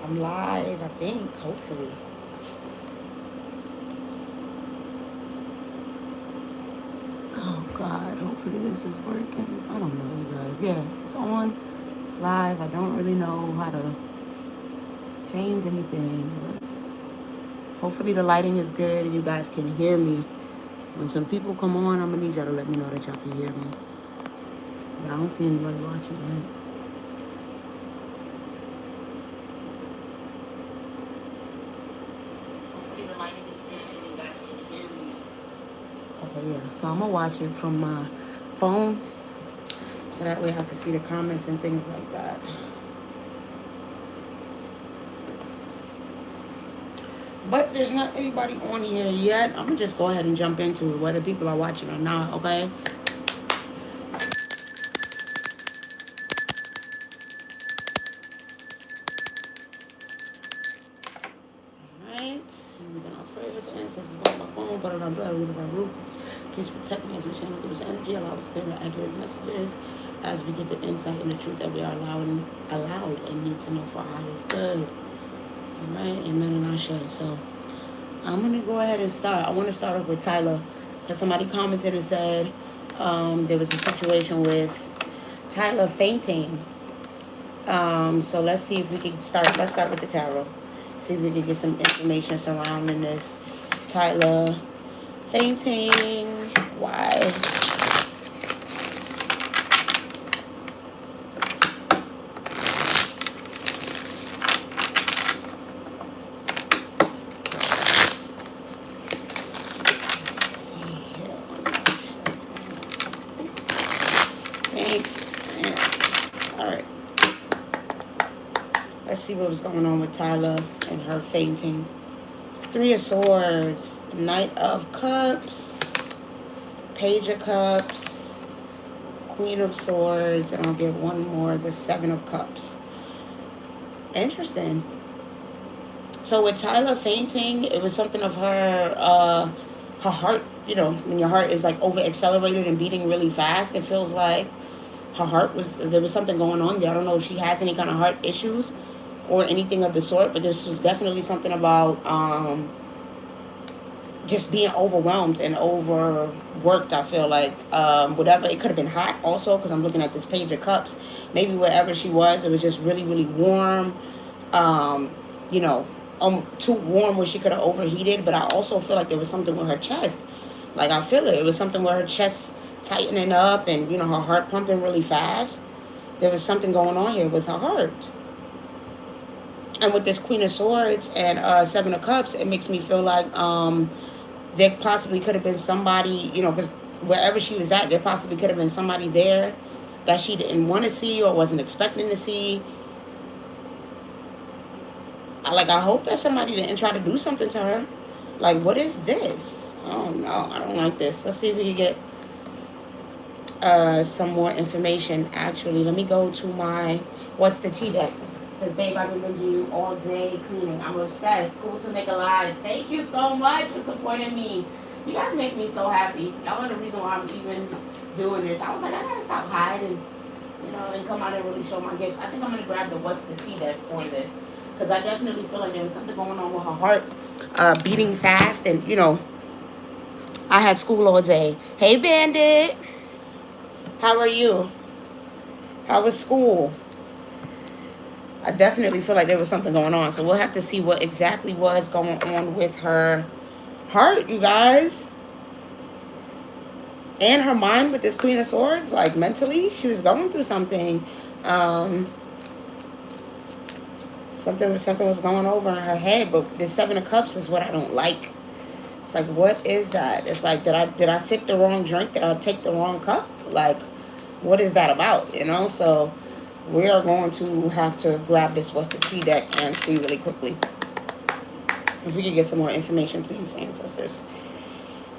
I'm live, I think, hopefully. Oh God, hopefully this is working. I don't know, you guys. Yeah, it's on. It's live. I don't really know how to change anything, but hopefully the lighting is good and you guys can hear me. When some people come on, I'm gonna need y'all to let me know that y'all can hear me. But I don't see anybody watching yet. Hopefully the lighting is good and you guys can hear me. Okay, yeah. So I'm gonna watch it from my phone, so that way I can see the comments and things like that. But there's not anybody on here yet. I'm gonna just go ahead and jump into it, whether people are watching or not, okay? Alright. We're gonna pray with ancestors about my phone, but on blood, root of our roof. Please protect me as we channel through this energy. Allow us to clear accurate messages as we get the insight and the truth that we are allowed and need to know for our highest good. Alright, amen and Ashe. So I'm gonna go ahead and start. I want to start off with Tyla, because somebody commented and said there was a situation with Tyla fainting. So let's see if we can start. Let's start with the tarot. See if we can get some information surrounding this Tyla fainting. Why? Let's see what was going on with Tyla and her fainting. Three of Swords, Knight of Cups, Page of Cups, Queen of Swords, and I'll get one more, the Seven of Cups. Interesting. So with Tyla fainting, it was something of her heart, you know, when your heart is like over accelerated and beating really fast, it feels like there was something going on there. I don't know if she has any kind of heart issues or anything of the sort, but this was definitely something about just being overwhelmed and overworked. I feel like whatever, it could have been hot also, because I'm looking at this Page of Cups. Maybe wherever she was, it was just really, really warm. You know, too warm where she could have overheated. But I also feel like there was something with her chest. Like, I feel it was something with her chest tightening up, and you know, her heart pumping really fast. There was something going on here with her heart. And with this Queen of Swords and Seven of Cups, it makes me feel like there possibly could have been somebody, you know, because wherever she was at, there possibly could have been somebody there that she didn't want to see or wasn't expecting to see. I hope that somebody didn't try to do something to her. Like, what is this? Oh, no, I don't like this. Let's see if we can get some more information. Actually, let me go to my What's the Tea deck. It says, babe, I've been binging you all day cleaning. I'm obsessed. Cool to make a live. Thank you so much for supporting me. You guys make me so happy. Y'all are the reason why I'm even doing this. I was like, I gotta stop hiding, you know, and come out and really show my gifts. I think I'm gonna grab the What's the Tea deck for this, because I definitely feel like there was something going on with her heart beating fast, and you know, I had school all day. Hey, Bandit, how are you? How was school? I definitely feel like there was something going on. So we'll have to see what exactly was going on with her heart, you guys. And her mind with this Queen of Swords. Like, mentally, she was going through something. Something was going over in her head. But this Seven of Cups is what I don't like. It's like, what is that? It's like, did I sip the wrong drink? Did I take the wrong cup? Like, what is that about? You know, so we are going to have to grab this What's the Tea deck and see really quickly if we can get some more information, please, ancestors.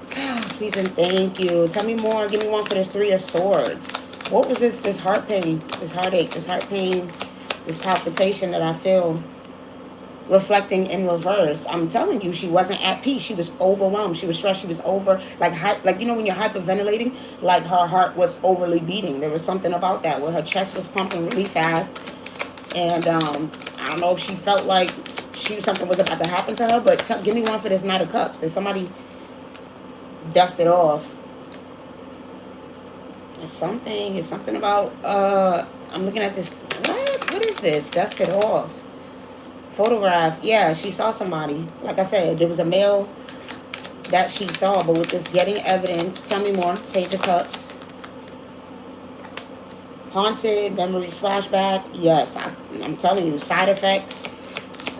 God, please and thank you. Tell me more. Give me one for this Three of Swords. What was this heart pain, this heartache, this heart pain, this palpitation that I feel reflecting in reverse? I'm telling you, she wasn't at peace. She was overwhelmed. She was stressed. She was like you know when you're hyperventilating, like her heart was overly beating. There was something about that where her chest was pumping really fast, and I I don't know if she felt like something was about to happen to her, but give me one for this Knight of Cups. Did somebody dust it off? It's something about, I'm looking at this. What is this? Dust it off. Photograph. Yeah, she saw somebody. Like I said, there was a male that she saw, but with this getting evidence, tell me more. Page of Cups. Haunted, memories, flashback. Yes, I'm telling you, side effects.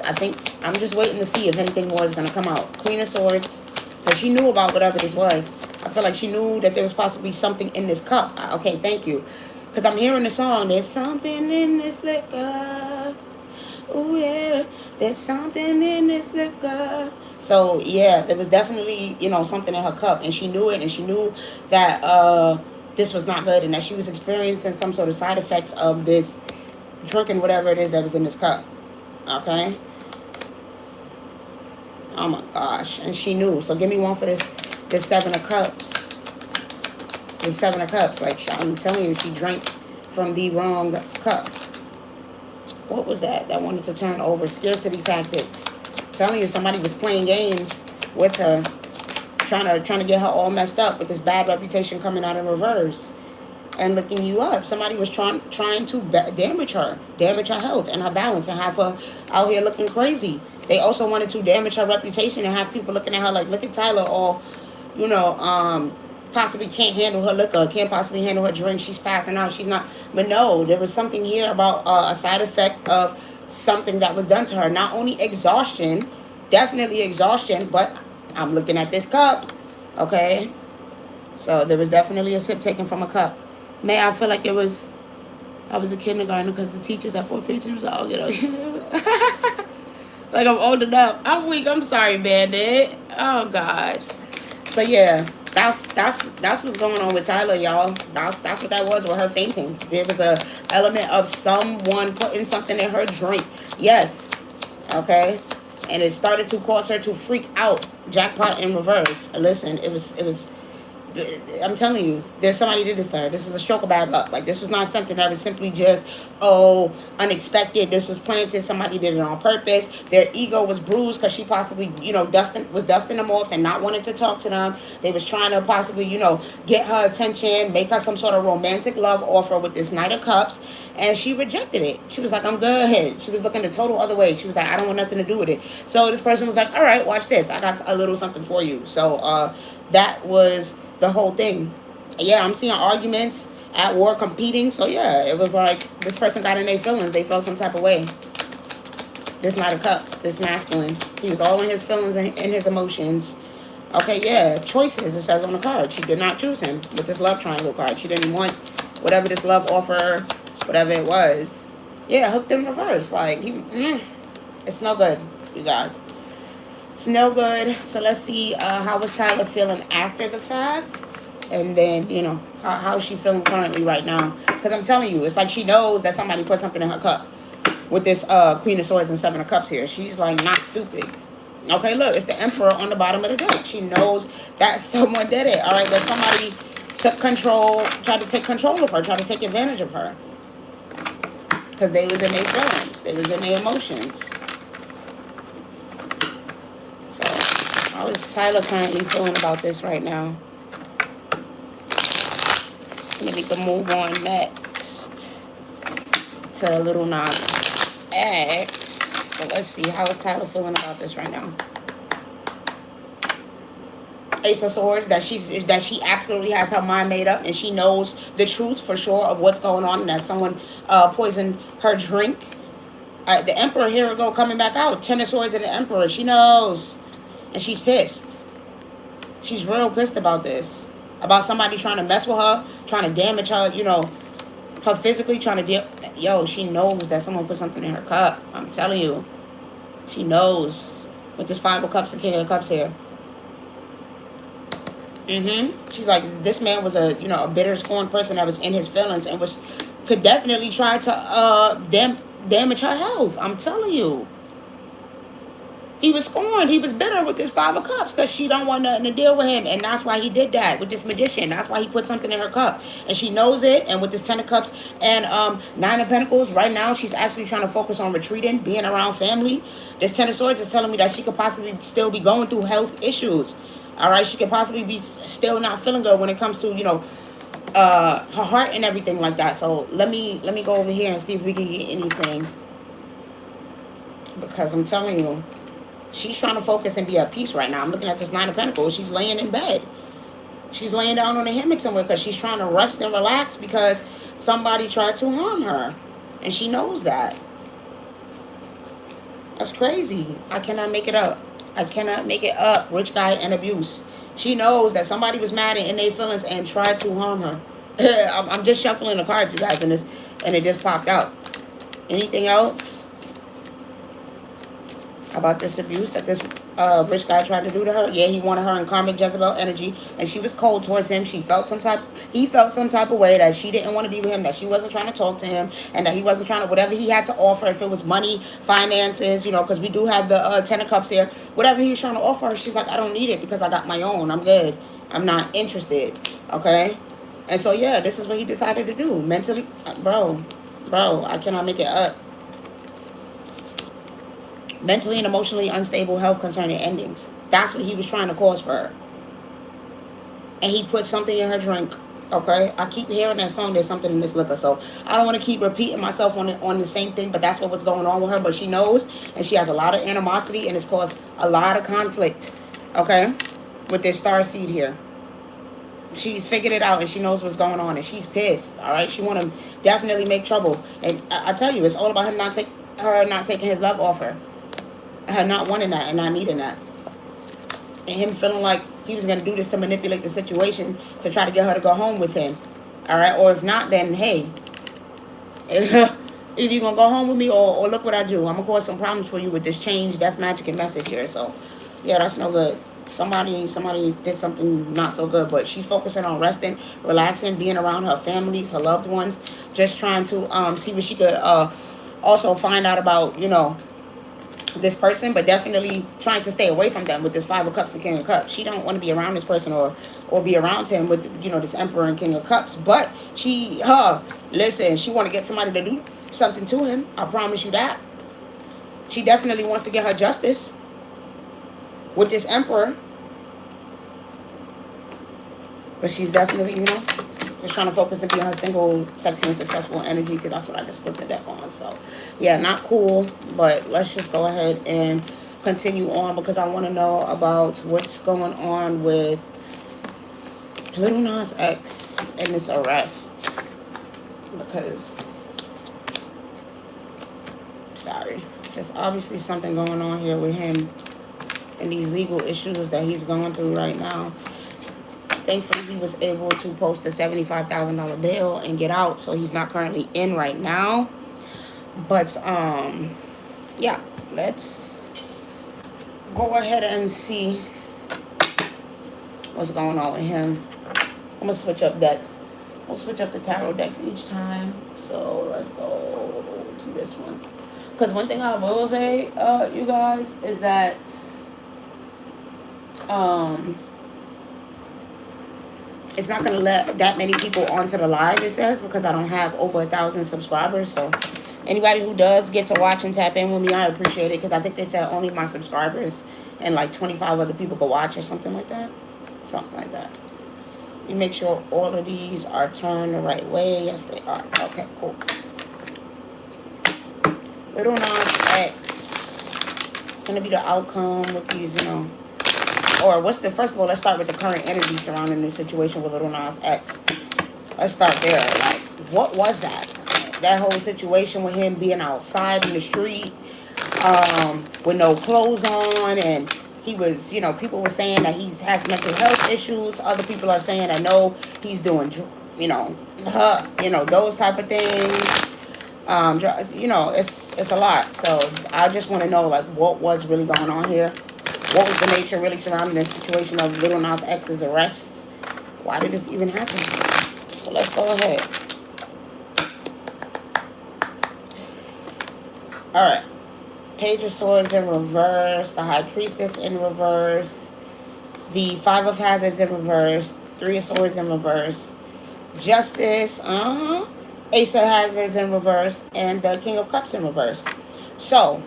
I think I'm just waiting to see if anything more is going to come out. Queen of Swords. Because she knew about whatever this was. I feel like she knew that there was possibly something in this cup. Okay, thank you. Because I'm hearing the song, there's something in this liquor. Oh, yeah. There's something in this liquor. So, yeah, there was definitely, you know, something in her cup. And she knew it. And she knew that this was not good. And that she was experiencing some sort of side effects of this drinking whatever it is that was in this cup. Okay? Oh, my gosh. And she knew. So, give me one for this Seven of Cups. The Seven of Cups. Like, I'm telling you, she drank from the wrong cup. What was that? That wanted to turn over. Scarcity tactics. I'm telling you, somebody was playing games with her. Trying to get her all messed up with this bad reputation coming out in reverse. And looking you up. Somebody was trying to damage her. Damage her health and her balance. And have her out here looking crazy. They also wanted to damage her reputation and have people looking at her like, look at Tyla, all, you know, possibly can't handle her liquor, can't possibly handle her drink, she's passing out, she's not. But no, there was something here about a side effect of something that was done to her. Not only exhaustion, definitely exhaustion, but I'm looking at this cup, okay? So there was definitely a sip taken from a cup. May I feel like I was a kindergartner because the teachers at 4th grade was all, you know. Like I'm old enough. I'm weak. I'm sorry, Bandit. Oh God. So yeah, that's what's going on with Tyla, y'all. That's what that was with her fainting. There was a element of someone putting something in her drink. Yes. Okay. And it started to cause her to freak out. Jackpot in reverse. Listen, it was. I'm telling you, there's somebody did this to her. This is a stroke of bad luck. Like, this was not something that was simply just, unexpected. This was planted. Somebody did it on purpose. Their ego was bruised because she possibly, you know, was dusting them off and not wanting to talk to them. They was trying to possibly, you know, get her attention, make her some sort of romantic love offer with this Knight of Cups. And she rejected it. She was like, I'm good. She was looking the total other way. She was like, I don't want nothing to do with it. So this person was like, all right, watch this. I got a little something for you. So that was the whole thing. Yeah, I'm seeing arguments at war competing. So yeah, it was like this person got in their feelings. They felt some type of way. This Knight of Cups, this masculine. He was all in his feelings and in his emotions. Okay, yeah, choices, it says on the card. She did not choose him with this love triangle card. She didn't want whatever this love offer, whatever it was. Yeah, hooked in reverse. Like, it's no good, you guys. It's no good. So let's see how was Tyla feeling after the fact. And then, you know, how is she feeling currently right now. Because I'm telling you, it's like she knows that somebody put something in her cup. With this Queen of Swords and Seven of Cups here. She's like not stupid. Okay, look, it's the Emperor on the bottom of the deck. She knows that someone did it. All right, that somebody took control, tried to take control of her, tried to take advantage of her. Because they was in their feelings. They was in their emotions. How is Tyla currently feeling about this right now? Maybe we can move on next to Lil Nas X. But let's see, how is Tyla feeling about this right now? Ace of Swords, that she absolutely has her mind made up and she knows the truth for sure of what's going on and that someone poisoned her drink. The Emperor, here we go, coming back out. 10 of Swords and the Emperor. She knows. And she's pissed. She's real pissed about this. About somebody trying to mess with her, trying to damage her, you know, her physically, trying to deal. Yo, she knows that someone put something in her cup. I'm telling you. She knows. With this 5 of Cups and King of Cups here. She's like, this man was a bitter, scorned person that was in his feelings and could definitely try to damage her health. I'm telling you. He was scorned. He was bitter with this Five of Cups because she don't want nothing to deal with him. And that's why he did that with this magician. That's why he put something in her cup. And she knows it. And with this Ten of Cups and Nine of Pentacles, right now she's actually trying to focus on retreating, being around family. This Ten of Swords is telling me that she could possibly still be going through health issues. All right, she could possibly be still not feeling good when it comes to, her heart and everything like that. So let me go over here and see if we can get anything. Because I'm telling you, she's trying to focus and be at peace right now. I'm looking at this Nine of Pentacles. She's laying in bed. She's laying down on a hammock somewhere because she's trying to rest and relax because somebody tried to harm her. And she knows that. That's crazy. I cannot make it up. I cannot make it up. Rich guy and abuse. She knows that somebody was mad in their feelings and tried to harm her. I'm just shuffling the cards, you guys, and it just popped out. Anything else about this abuse that this rich guy tried to do to her? Yeah, he wanted her in karmic Jezebel energy, and she was cold towards him. He felt some type of way that she didn't want to be with him, that she wasn't trying to talk to him, and that he wasn't trying to, whatever he had to offer, if it was money, finances, because we do have the Ten of Cups here, whatever he was trying to offer her, she's like, I don't need it because I got my own. I'm good. I'm not interested. Okay? And so, yeah, this is what he decided to do. Mentally, bro, I cannot make it up. Mentally and emotionally unstable, health concerning endings. That's what he was trying to cause for her. And he put something in her drink. Okay? I keep hearing that song, There's Something in This Liquor. So I don't want to keep repeating myself on the same thing, but that's what was going on with her. But she knows, and she has a lot of animosity, and it's caused a lot of conflict. Okay? With this star seed here. She's figured it out, and she knows what's going on, and she's pissed. All right? She want to definitely make trouble. And I tell you, it's all about him not taking his love off her. Her not wanting that and not needing that. And him feeling like he was going to do this to manipulate the situation to try to get her to go home with him. Alright? Or if not, then hey. Either you're going to go home with me or look what I do. I'm going to cause some problems for you with this change, death, magic, and message here. So, yeah, that's no good. Somebody did something not so good. But she's focusing on resting, relaxing, being around her families, her loved ones. Just trying to see what she could also find out about, this person, but definitely trying to stay away from them with this Five of Cups and King of Cups. She don't want to be around this person or be around him with, this Emperor and King of Cups. But listen, she want to get somebody to do something to him. I promise you that. She definitely wants to get her justice with this Emperor. But she's definitely, just trying to focus and be on her single, sexy, and successful energy, because that's what I just put the deck on. So, yeah, not cool. But let's just go ahead and continue on, because I want to know about what's going on with Lil Nas X and this arrest. Because, sorry, there's obviously something going on here with him and these legal issues that he's going through right now. Thankfully, he was able to post a $75,000 bail and get out, so he's not currently in right now. But, yeah, let's go ahead and see what's going on with him. I'm going to switch up decks. We'll switch up the tarot decks each time. So, let's go to this one. Because one thing I will say, you guys, is that, it's not going to let that many people onto the live, it says, because I don't have over 1,000 subscribers. So anybody who does get to watch and tap in with me, I appreciate it, because I think they said only my subscribers and like 25 other people could watch or something like that. Something like that. You make sure all of these are turned the right way. Yes, they are. Okay, cool. Lil Nas X. It's going to be the outcome with these, or what's the, first of all, let's start with the current energy surrounding this situation with Lil Nas X. Let's start there. Like, what was that? That whole situation with him being outside in the street, with no clothes on, and he was, people were saying that he has mental health issues. Other people are saying that no, he's doing, those type of things. It's a lot. So I just want to know, like, what was really going on here. What was the nature really surrounding the situation of Lil Nas X's arrest? Why did this even happen? So let's go ahead. Alright. Page of Swords in reverse. The High Priestess in reverse. The Five of Hazards in reverse. Three of Swords in reverse. Justice. Ace of Hazards in reverse. And the King of Cups in reverse. So,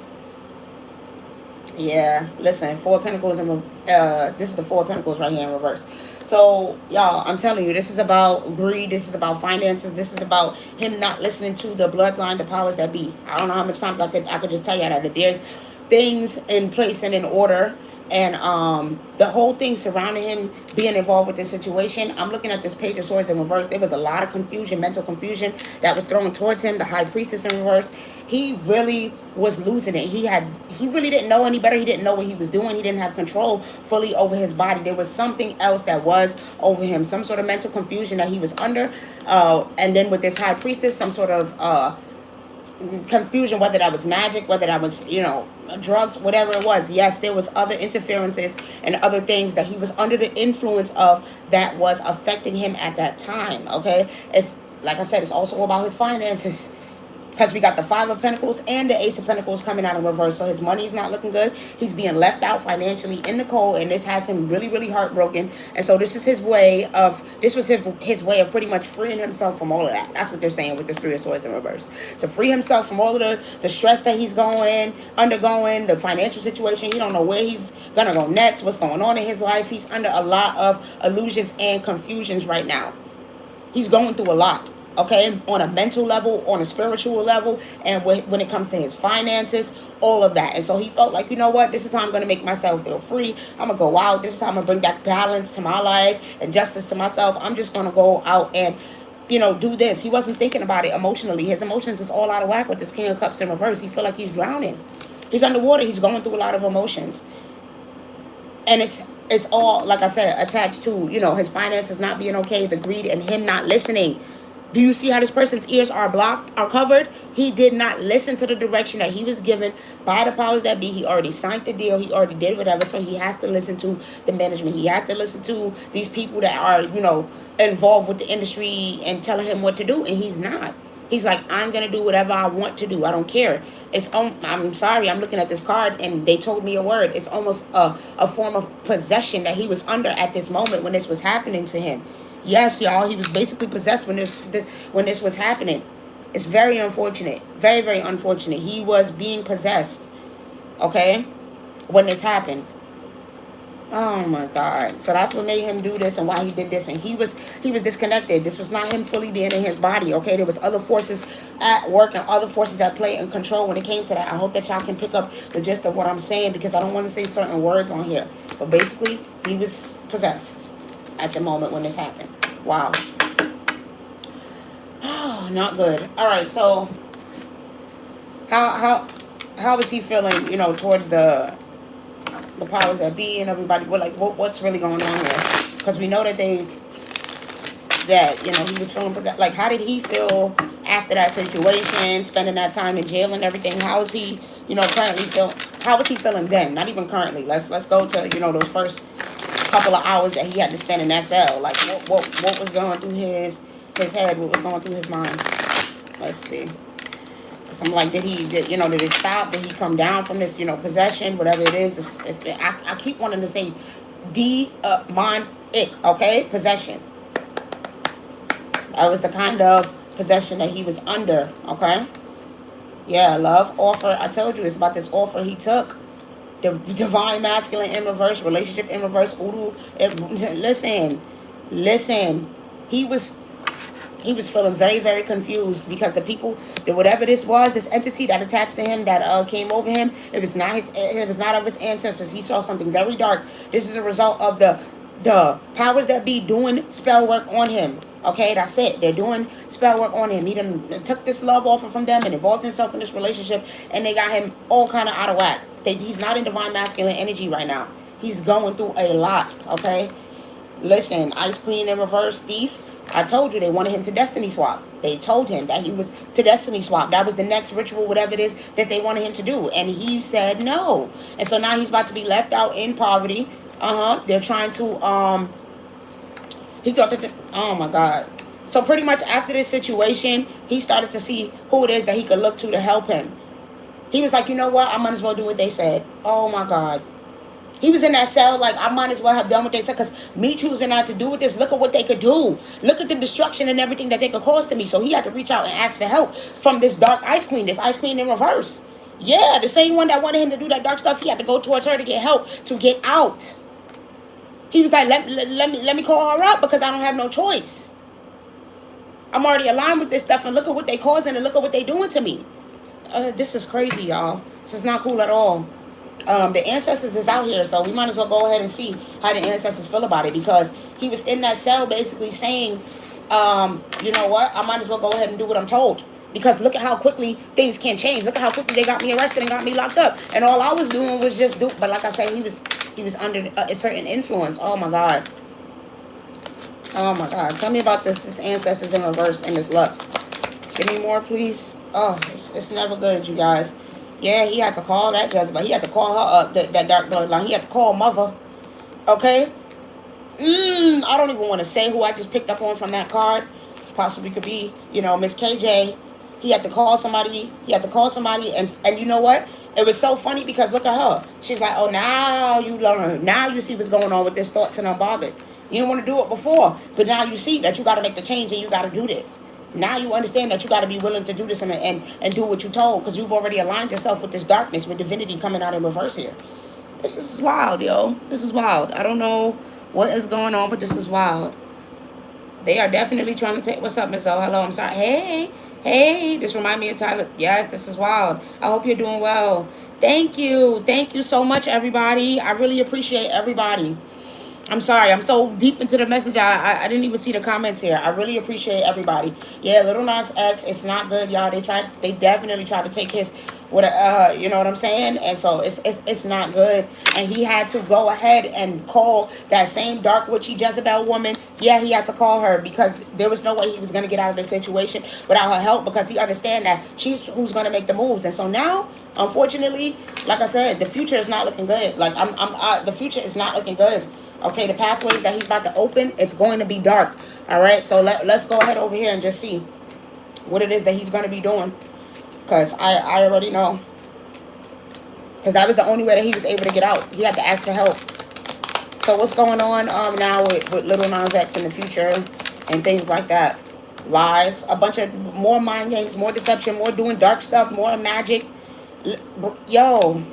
yeah, listen, Four of Pentacles in this is the Four of Pentacles right here in reverse. So, y'all, I'm telling you, this is about greed. This is about finances. This is about him not listening to the bloodline, the powers that be. I don't know how much times I could just tell you that there's things in place and in order. And the whole thing surrounding him being involved with this situation, I'm looking at this Page of Swords in reverse. There was a lot of confusion, mental confusion that was thrown towards him. The High Priestess in reverse. He really was losing it. He really didn't know any better. He didn't know what he was doing. He didn't have control fully over his body. There was something else that was over him. Some sort of mental confusion that he was under. And then with this High Priestess, some sort of confusion, whether that was magic, whether that was, drugs, whatever it was. Yes, there was other interferences and other things that he was under the influence of that was affecting him at that time. Okay, it's like I said, it's also about his finances, because we got the Five of Pentacles and the Ace of Pentacles coming out in reverse. So his money's not looking good. He's being left out financially in the cold, and this has him really, really heartbroken. And so this is his way of, this was his way of pretty much freeing himself from all of that. That's what they're saying with this Three of Swords in reverse. To free himself from all of the stress that he's undergoing, the financial situation. He don't know where he's going to go next, what's going on in his life. He's under a lot of illusions and confusions right now. He's going through a lot. Okay, on a mental level, on a spiritual level, and when it comes to his finances, all of that. And so he felt like, you know what, this is how I'm going to make myself feel free. I'm going to go out. This is how I'm going to bring back balance to my life and justice to myself. I'm just going to go out and, do this. He wasn't thinking about it emotionally. His emotions is all out of whack with this King of Cups in reverse. He feel like he's drowning. He's underwater. He's going through a lot of emotions. And it's all, like I said, attached to, his finances not being okay, the greed, and him not listening. Do you see how this person's ears are blocked, are covered? He did not listen to the direction that he was given by the powers that be. He already signed the deal. He already did whatever. So he has to listen to the management. He has to listen to these people that are, involved with the industry and telling him what to do. And he's not. He's like, I'm going to do whatever I want to do. I don't care. I'm sorry. I'm looking at this card and they told me a word. It's almost a form of possession that he was under at this moment when this was happening to him. Yes, y'all, he was basically possessed when this was happening. It's very unfortunate. Very, very unfortunate. He was being possessed, okay, when this happened. Oh, my God. So that's what made him do this and why he did this. And he was disconnected. This was not him fully being in his body, okay? There was other forces at work and other forces at play and control when it came to that. I hope that y'all can pick up the gist of what I'm saying, because I don't want to say certain words on here. But basically, he was possessed at the moment when this happened. Wow. Not good. All right, so how is he feeling, towards the powers that be and everybody? What's really going on here? Because we know that he was feeling possessed. Like, how did he feel after that situation, spending that time in jail and everything? How is he, currently feeling? How was he feeling then? Not even currently. Let's go to, those first couple of hours that he had to spend in that cell. Like, what was going through his head? What was going through his mind? Let's see. So I'm like, did it stop? Did he come down from this, possession, whatever it is? I keep wanting to say demonic, okay? Possession. That was the kind of possession that he was under, okay? Yeah, love, offer. I told you, it's about this offer he took. The divine masculine in reverse, relationship in reverse, Udu. Listen. He was feeling very, very confused, because the people, whatever this was, this entity that attached to him, that came over him, it was not of his ancestors. He saw something very dark. This is a result of the powers that be doing spell work on him. Okay, that's it. They're doing spell work on him. He done took this love offer from them and involved himself in this relationship, and they got him all kind of out of whack. He's not in divine masculine energy right now. He's going through a lot, okay? Listen, Ice Queen in reverse, Thief. I told you they wanted him to destiny swap. They told him that he was to destiny swap. That was the next ritual, whatever it is, that they wanted him to do. And he said no. And so now he's about to be left out in poverty. They're trying to, he thought that, oh my God. So pretty much after this situation, he started to see who it is that he could look to help him. He was like, you know what? I might as well do what they said. Oh my God. He was in that cell like, I might as well have done what they said, because me choosing not to do with this, look at what they could do. Look at the destruction and everything that they could cause to me. So he had to reach out and ask for help from this dark ice queen, this ice queen in reverse. Yeah, the same one that wanted him to do that dark stuff, he had to go towards her to get help, to get out. He was like, let me call her out because I don't have no choice. I'm already aligned with this stuff, and look at what they causing, and look at what they doing to me. This is crazy, y'all. This is not cool at all. The ancestors is out here, so we might as well go ahead and see how the ancestors feel about it, because he was in that cell basically saying, you know what, I might as well go ahead and do what I'm told, because look at how quickly things can change. Look at how quickly they got me arrested and got me locked up, and all I was doing was just do. But like I said, he was under a certain influence. Oh my God. Oh my God. Tell me about this ancestors in reverse and this lust. Give me more, please. Oh, it's never good, you guys. Yeah, he had to call that Jezebel. He had to call her up, that dark bloodline. He had to call mother. Okay? I don't even want to say who I just picked up on from that card. Possibly could be, you know, Miss KJ. He had to call somebody. He had to call somebody. And you know what? It was so funny because look at her. She's like, oh, now you learn. Now you see what's going on with this thoughts and unbothered. You didn't want to do it before. But now you see that you got to make the change and you got to do this. Now you understand that you got to be willing to do this and do what you told, because you've already aligned yourself with this darkness, with divinity coming out in reverse here. This is wild, yo. This is wild. I don't know what is going on, but this is wild. They are definitely trying to take... What's up, Miss O? Hello, I'm sorry. Hey, this remind me of Tyla. Yes, this is wild. I hope you're doing well. Thank you so much, everybody. I really appreciate everybody. I'm sorry, I'm so deep into the message, I didn't even see the comments here. I really appreciate everybody. Yeah, Lil Nas X, it's not good, y'all. They definitely tried to take his, you know what I'm saying? And so it's not good. And he had to go ahead and call that same dark witchy Jezebel woman. Yeah, he had to call her, because there was no way he was going to get out of the situation without her help, because he understand that she's who's going to make the moves. And so now, unfortunately, like I said, the future is not looking good. Like the future is not looking good. Okay, the pathways that he's about to open, it's going to be dark. All right, so let's go ahead over here and just see what it is that he's going to be doing. Because I already know. Because that was the only way that he was able to get out. He had to ask for help. So what's going on now with Lil Nas X in the future and things like that? Lies, a bunch of more mind games, more deception, more doing dark stuff, more magic. Yo.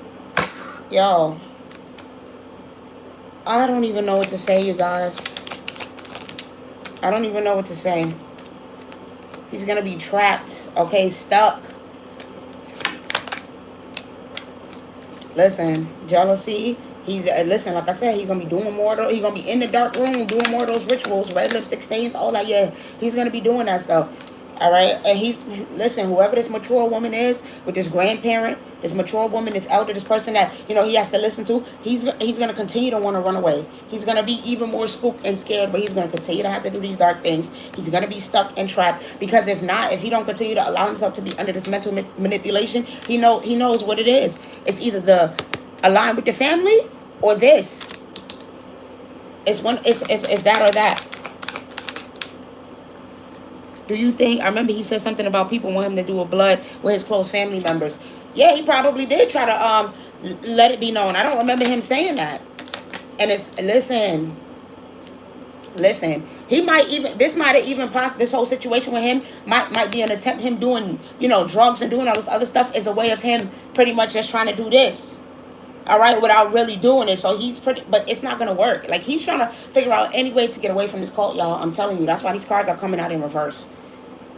I don't even know what to say, you guys. I don't even know what to say. He's going to be trapped, okay, stuck. Listen, jealousy. Listen, like I said, he's going to be doing more of he's going to be in the dark room doing more of those rituals, red lipstick stains, all that. Yeah, he's going to be doing that stuff. All right, and listen, whoever this mature woman is, with this grandparent, this mature woman, this elder, this person that, you know, he has to listen to, he's going to continue to want to run away. He's going to be even more spooked and scared, but he's going to continue to have to do these dark things. He's going to be stuck and trapped, because if he don't continue to allow himself to be under this mental manipulation, he knows what it is. It's either the align with the family or this. It's that or that. Do you think... I remember he said something about people want him to do a blood with his close family members. Yeah, he probably did try to let it be known. I don't remember him saying that. And it's... Listen. He might even... This might have even... This whole situation with him might be an attempt... Him doing, you know, drugs and doing all this other stuff is a way of him pretty much just trying to do this. All right, without really doing it. So he's pretty... But it's not going to work. Like, he's trying to figure out any way to get away from this cult, y'all. I'm telling you. That's why these cards are coming out in reverse.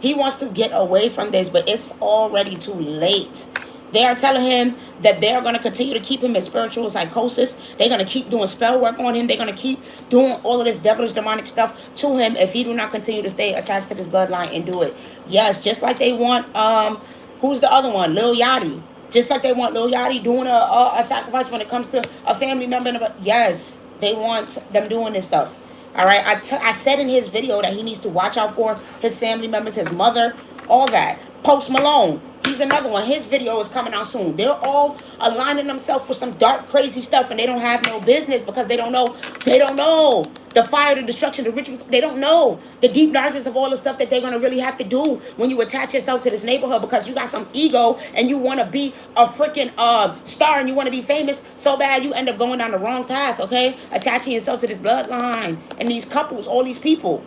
He wants to get away from this, but it's already too late. They are telling him that they're going to continue to keep him in spiritual psychosis. They're going to keep doing spell work on him. They're going to keep doing all of this devilish, demonic stuff to him if he do not continue to stay attached to this bloodline and do it. Yes, just like they want, who's the other one? Lil Yachty. Just like they want Lil Yachty doing a sacrifice when it comes to a family member. Yes, they want them doing this stuff. All right, I said in his video that he needs to watch out for his family members, his mother, all that. Post Malone, he's another one. His video is coming out soon. They're all aligning themselves for some dark, crazy stuff, and they don't have no business because they don't know. They don't know. The fire, the destruction, the rituals. They don't know the deep darkness of all the stuff that they're going to really have to do when you attach yourself to this neighborhood, because you got some ego and you want to be a freaking star and you want to be famous so bad you end up going down the wrong path, okay? Attaching yourself to this bloodline and these couples, all these people.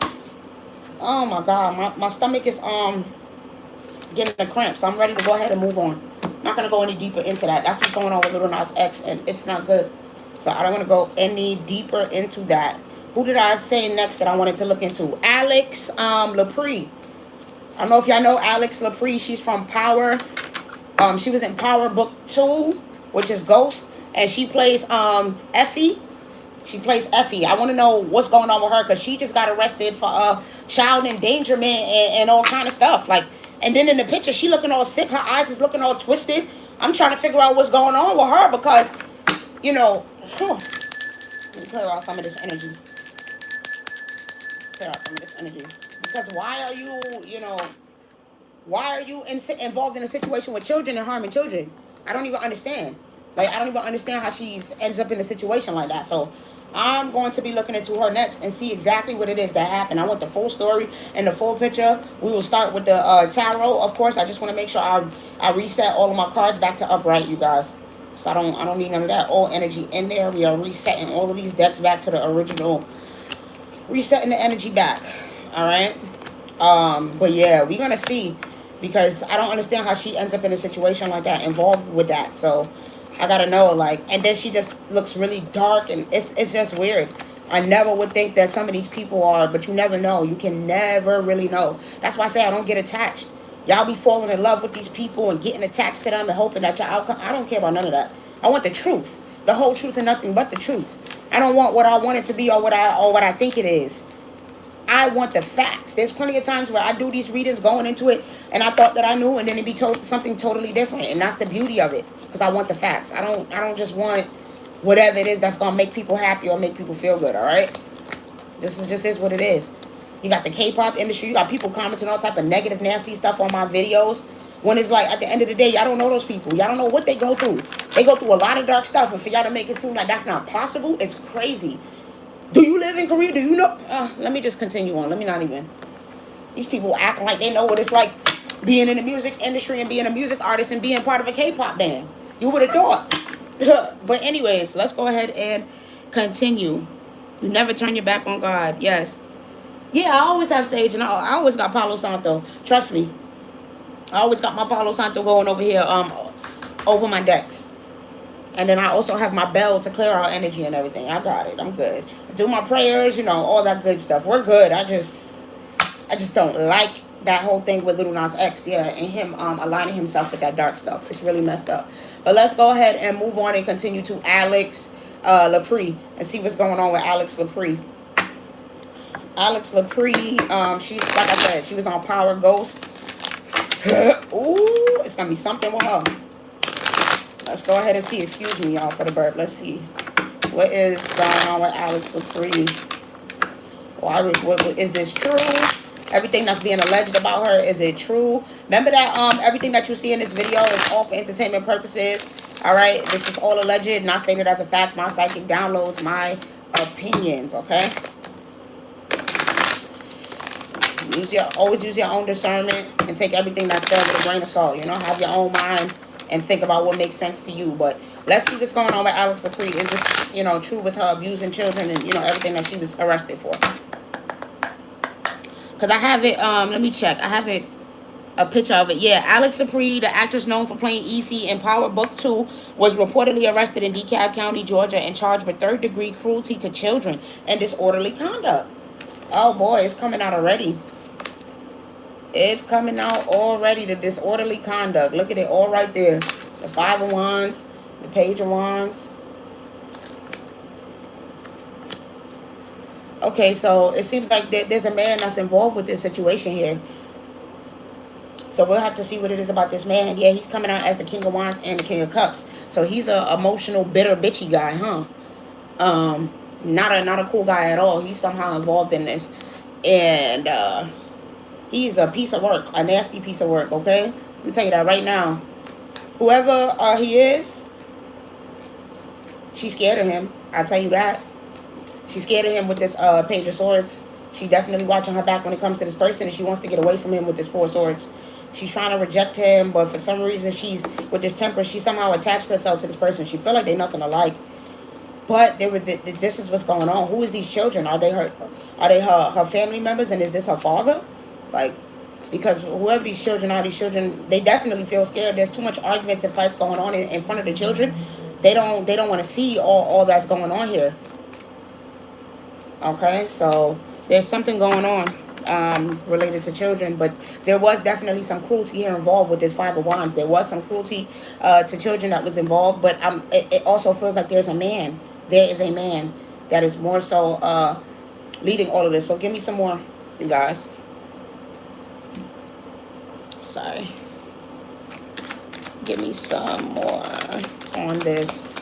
Oh my God, my stomach is getting the cramps. So I'm ready to go ahead and move on. Not going to go any deeper into that. That's what's going on with Lil Nas X, and it's not good. So I don't want to go any deeper into that. Who did I say next that I wanted to look into? Alix Lapri. I don't know if y'all know Alix Lapri. She's from Power. She was in Power Book 2, which is Ghost. And she plays Effie. She plays Effie. I want to know what's going on with her, because she just got arrested for child endangerment and all kind of stuff. Like, and then in the picture, she looking all sick. Her eyes is looking all twisted. I'm trying to figure out what's going on with her, because, you know, let me clear out some of this energy. Clear out some of this energy. Because why are you involved in a situation with children and harming children? I don't even understand. Like, I don't even understand how she ends up in a situation like that. So I'm going to be looking into her next and see exactly what it is that happened. I want the full story and the full picture. We will start with the tarot. Of course, I just want to make sure I reset all of my cards back to upright, you guys. So I don't need none of that old energy in there. We are resetting all of these decks back to the original. Resetting the energy back. All right. But yeah, we're gonna see, because I don't understand how she ends up in a situation like that, involved with that. So I gotta know, like, and then she just looks really dark, and it's just weird. I never would think that some of these people are, but you never know. You can never really know. That's why I say I don't get attached. Y'all be falling in love with these people and getting attached to them and hoping that your outcome. I don't care about none of that. I want the truth, the whole truth and nothing but the truth. I don't want what I want it to be or what I think it is. I want the facts. There's plenty of times where I do these readings going into it, and I thought that I knew, and then it'd be something totally different, and that's the beauty of it, because I want the facts. I don't just want whatever it is that's gonna make people happy or make people feel good. All right, this is what it is. You got the K-pop industry. You got people commenting all type of negative, nasty stuff on my videos. When it's like, at the end of the day, y'all don't know those people. Y'all don't know what they go through. They go through a lot of dark stuff. And for y'all to make it seem like that's not possible, it's crazy. Do you live in Korea? Do you know? Let me just continue on. Let me not even. These people act like they know what it's like being in the music industry and being a music artist and being part of a K-pop band. You would have thought. But anyways, let's go ahead and continue. You never turn your back on God. Yes. Yeah, I always have Sage, and I always got Palo Santo. Trust me. I always got my Palo Santo going over here, over my decks. And then I also have my bell to clear out energy and everything. I got it. I'm good. I do my prayers, all that good stuff. We're good. I just don't like that whole thing with Lil Nas X, yeah, and him aligning himself with that dark stuff. It's really messed up. But let's go ahead and move on and continue to Alix Lapri and see what's going on with Alix Lapri. Alix Lapri, she's, like I said, she was on Power Ghost. Ooh, it's going to be something with her. Let's go ahead and see. Excuse me, y'all, for the burp. Let's see. What is going on with Alix Lapri? What, is this true? Everything that's being alleged about her, is it true? Remember that everything that you see in this video is all for entertainment purposes. All right? This is all alleged, not stated as a fact. My psychic downloads, my opinions, okay? Always use your own discernment and take everything that's said with a grain of salt. Have your own mind and think about what makes sense to you. But let's see what's going on with Alix Lapri. Is this, true with her abusing children and, everything that she was arrested for? Because I have it, let me check. I have it, a picture of it. Yeah, Alix Lapri, the actress known for playing Effie in Power Book 2, was reportedly arrested in DeKalb County, Georgia, and charged with third-degree cruelty to children and disorderly conduct. Oh, boy, it's coming out already. It's coming out already, the disorderly conduct. Look at it all right there. The Five of Wands, the Page of Wands. Okay, so it seems like there's a man that's involved with this situation here. So we'll have to see what it is about this man. Yeah, he's coming out as the King of Wands and the King of Cups. So he's a emotional, bitter, bitchy guy, huh? Not a cool guy at all. He's somehow involved in this. And he's a piece of work, a nasty piece of work, okay? Let me tell you that right now. Whoever he is, she's scared of him. I'll tell you that. She's scared of him with this Page of Swords. She definitely watching her back when it comes to this person, and she wants to get away from him with this Four of Swords. She's trying to reject him, but for some reason she's, with this temper, she somehow attached herself to this person. She feel like they're nothing alike. But this is what's going on. Who is these children? Are they her family members, and is this her father? Like, because whoever these children are, they definitely feel scared. There's too much arguments and fights going on in front of the children. They don't want to see all that's going on here. Okay, so there's something going on related to children, but there was definitely some cruelty here involved with this Five of Wands. There was some cruelty to children that was involved, but it also feels like there's a man. There is a man that is more so leading all of this. So give me some more, you guys. Sorry. Give me some more on this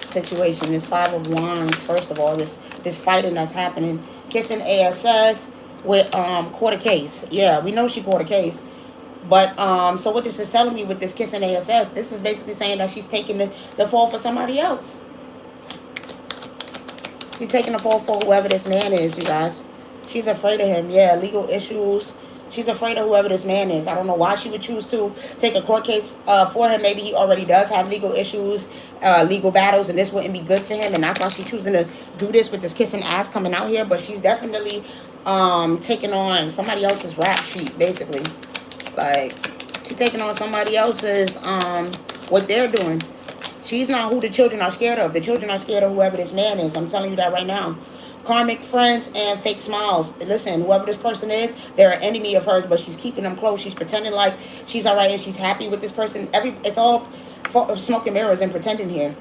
situation. This Five of Wands, first of all, this fighting that's happening. Kissing ASS with court a case. Yeah, we know she caught a case. But so what this is telling me with this kissing ASS, this is basically saying that she's taking the fall for somebody else. She's taking the fall for whoever this man is, you guys. She's afraid of him. Yeah, legal issues. She's afraid of whoever this man is. I don't know why she would choose to take a court case for him. Maybe he already does have legal issues, legal battles, and this wouldn't be good for him. And that's why she's choosing to do this with this kissing ass coming out here. But she's definitely taking on somebody else's rap sheet, basically. Like, she's taking on somebody else's, what they're doing. She's not who the children are scared of. The children are scared of whoever this man is. I'm telling you that right now. Karmic friends and fake smiles. Listen, whoever this person is, they're an enemy of hers, but she's keeping them close. She's pretending like she's all right and she's happy with this person. It's all smoke and mirrors and pretending here.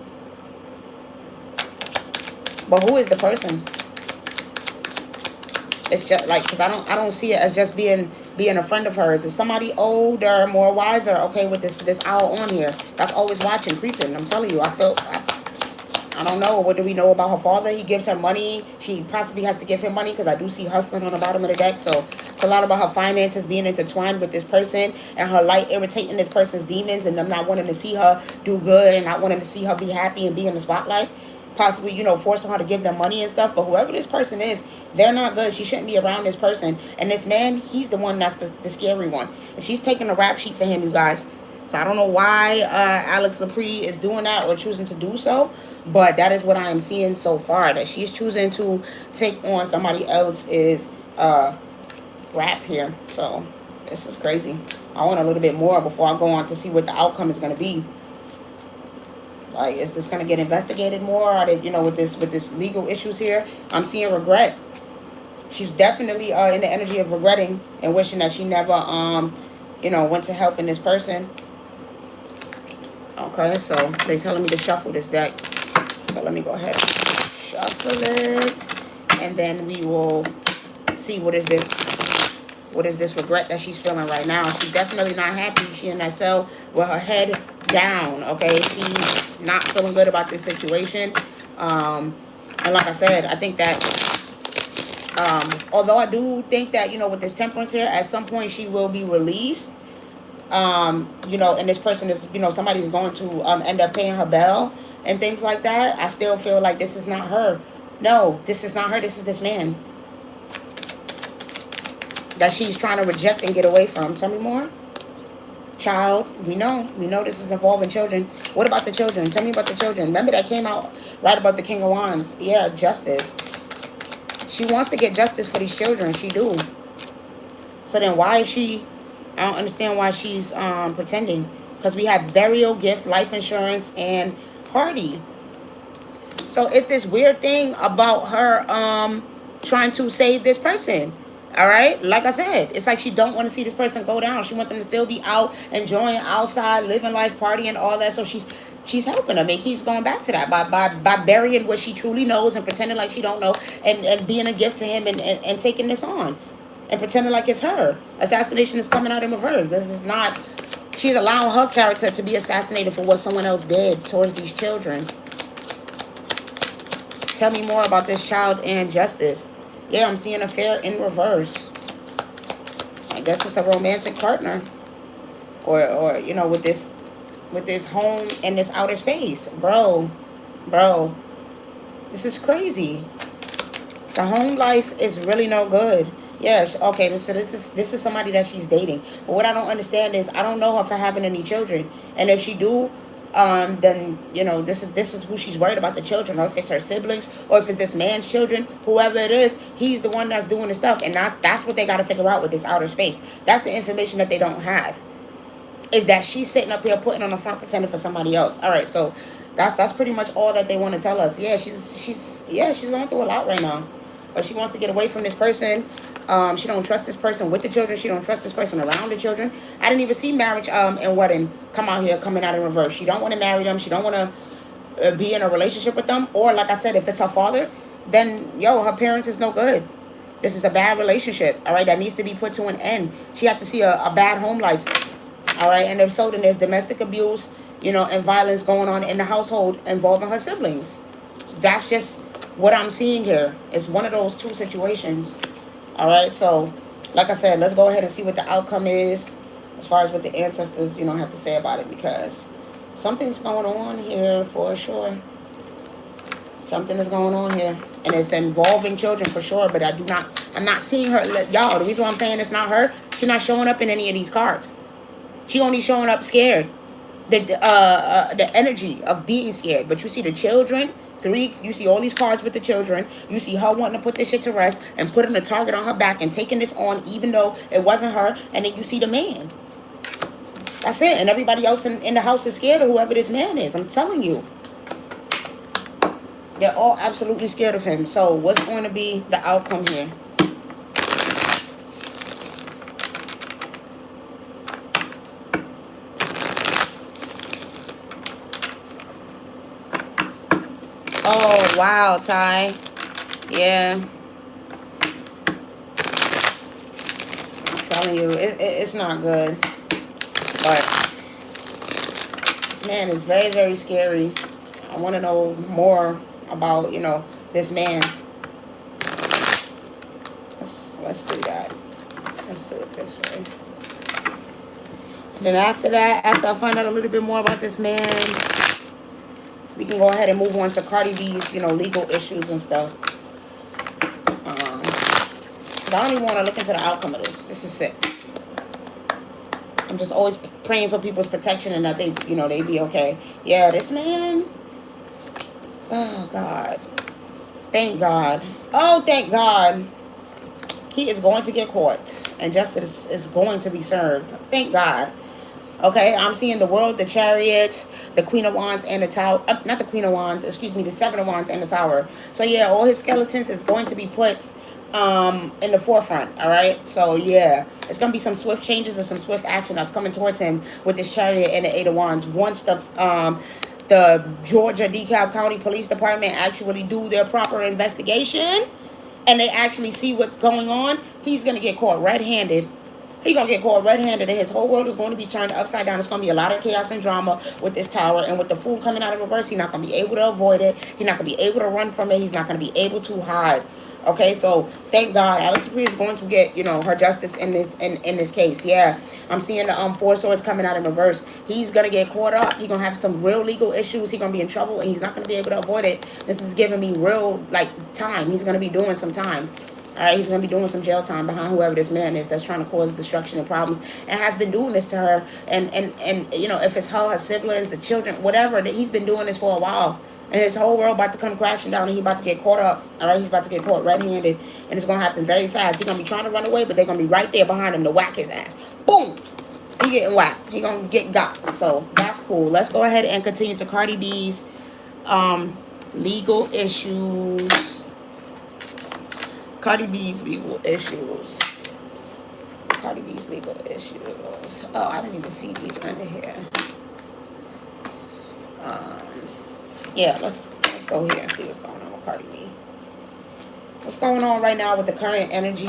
But who is the person? It's just like, because I don't see it as just being a friend of hers. Is somebody older, more wiser, okay, with this owl on here that's always watching, creeping. I'm telling you, I don't know. What do we know about her father? He gives her money. She possibly has to give him money, because I do see hustling on the bottom of the deck. So it's a lot about her finances being intertwined with this person, and her light irritating this person's demons, and them not wanting to see her do good and not wanting to see her be happy and be in the spotlight. Possibly, you know, forcing her to give them money and stuff. But whoever this person is, they're not good. She shouldn't be around this person. And this man, he's the one that's the scary one. And she's taking a rap sheet for him, you guys. So I don't know why Alix Lapri is doing that or choosing to do so. But that is what I am seeing so far. That she's choosing to take on somebody else's rap here. So this is crazy. I want a little bit more before I go on to see what the outcome is going to be. Like, is this going to get investigated more? Are they, you know, with this legal issues here? I'm seeing regret. She's definitely in the energy of regretting and wishing that she never, you know, went to helping this person. Okay, so they're telling me to shuffle this deck. So let me go ahead and shuffle it. And then we will see what is this regret that she's feeling right now. She's definitely not happy. She's in that cell with her head down, okay? She's not feeling good about this situation. And like I said, I think that, although I do think that, you know, with this temperance here, at some point she will be released. You know, and this person is, you know, somebody's going to end up paying her bail and things like that. I still feel like this is not her. No, this is not her. This is this man that she's trying to reject and get away from. Tell me more. Child, we know this is involving children. What about the children? Tell me about the children. Remember that came out right about the King of Wands. Yeah, justice. She wants to get justice for these children. She do. So then why is she... I don't understand why she's pretending. Because we have burial, gift, life insurance, and party. So it's this weird thing about her trying to save this person. All right, like I said, it's like she don't want to see this person go down. She wants them to still be out, enjoying outside, living life, partying, all that. So she's helping them. It keeps going back to that by burying what she truly knows and pretending like she don't know, and being a gift to him and taking this on and pretending like it's her. Assassination is coming out in reverse. This is not. She's allowing her character to be assassinated for what someone else did towards these children. Tell me more about this child and justice. Yeah, I'm seeing affair in reverse. I guess it's a romantic partner. Or you know, with this home in this outer space. Bro. This is crazy. The home life is really no good. Yes, okay. So this is somebody that she's dating. But what I don't understand is I don't know her for having any children. And if she do, then this is who she's worried about, the children, or if it's her siblings, or if it's this man's children, whoever it is, he's the one that's doing the stuff, and that's what they got to figure out with this outer space. That's the information that they don't have. Is that she's sitting up here putting on the front pretending for somebody else. All right, so that's pretty much all that they want to tell us. Yeah, she's going through a lot right now, but she wants to get away from this person. She don't trust this person with the children. She don't trust this person around the children. I didn't even see marriage and wedding coming out in reverse. She don't want to marry them. She don't want to be in a relationship with them. Or like I said, if it's her father, then her parents is no good. This is a bad relationship. All right, that needs to be put to an end. She has to see a bad home life. All right, and if so, then there's domestic abuse, and violence going on in the household involving her siblings. That's just what I'm seeing here. It's one of those two situations. All right, so like I said, let's go ahead and see what the outcome is as far as what the ancestors, have to say about it, because something's going on here for sure. Something is going on here, and it's involving children for sure, but I'm not seeing her. Y'all, the reason why I'm saying it's not her, she's not showing up in any of these cards. She only showing up scared. The energy of being scared. But you see the children, 3, you see all these cards with the children. You see her wanting to put this shit to rest and putting a target on her back and taking this on even though it wasn't her. And then you see the man. That's it. And everybody else in the house is scared of whoever this man is. I'm telling you. They're all absolutely scared of him. So what's going to be the outcome here? Oh, wow, Ty. Yeah. I'm telling you, it's not good. But this man is very, very scary. I want to know more about, this man. Let's do that. Let's do it this way. And then after that, after I find out a little bit more about this man, we can go ahead and move on to Cardi B's, legal issues and stuff. I don't even want to look into the outcome of this. This is sick. I'm just always praying for people's protection and that they, they be okay. Yeah, this man. Oh, God. Thank God. Oh, thank God. He is going to get caught. And justice is going to be served. Thank God. Okay, I'm seeing the World, the Chariot, the Queen of Wands, and the Tower. Not the Queen of Wands, excuse me, the Seven of Wands and the Tower. So, yeah, all his skeletons is going to be put in the forefront, all right? So, yeah, it's going to be some swift changes and some swift action that's coming towards him with this Chariot and the Eight of Wands. Once the Georgia DeKalb County Police Department actually do their proper investigation and they actually see what's going on, he's going to get caught red-handed. He's going to get caught red-handed, and his whole world is going to be turned upside down. It's going to be a lot of chaos and drama with this tower. And with the fool coming out of reverse, he's not going to be able to avoid it. He's not going to be able to run from it. He's not going to be able to hide. Okay, so thank God. Alix Lapri is going to get, her justice in this case. Yeah, I'm seeing the 4 swords coming out in reverse. He's going to get caught up. He's going to have some real legal issues. He's going to be in trouble, and he's not going to be able to avoid it. This is giving me real, time. He's going to be doing some time. All right, he's going to be doing some jail time behind whoever this man is that's trying to cause destruction and problems and has been doing this to her. And if it's her siblings, the children, whatever, he's been doing this for a while. And his whole world about to come crashing down and he's about to get caught up. All right, he's about to get caught red-handed. And it's going to happen very fast. He's going to be trying to run away, but they're going to be right there behind him to whack his ass. Boom! He getting whacked. He going to get got. So that's cool. Let's go ahead and continue to Cardi B's legal issues. Cardi B's legal issues. Cardi B's legal issues. Oh, I didn't even see these under here. Yeah, let's go here and see what's going on with Cardi B. What's going on right now with the current energy?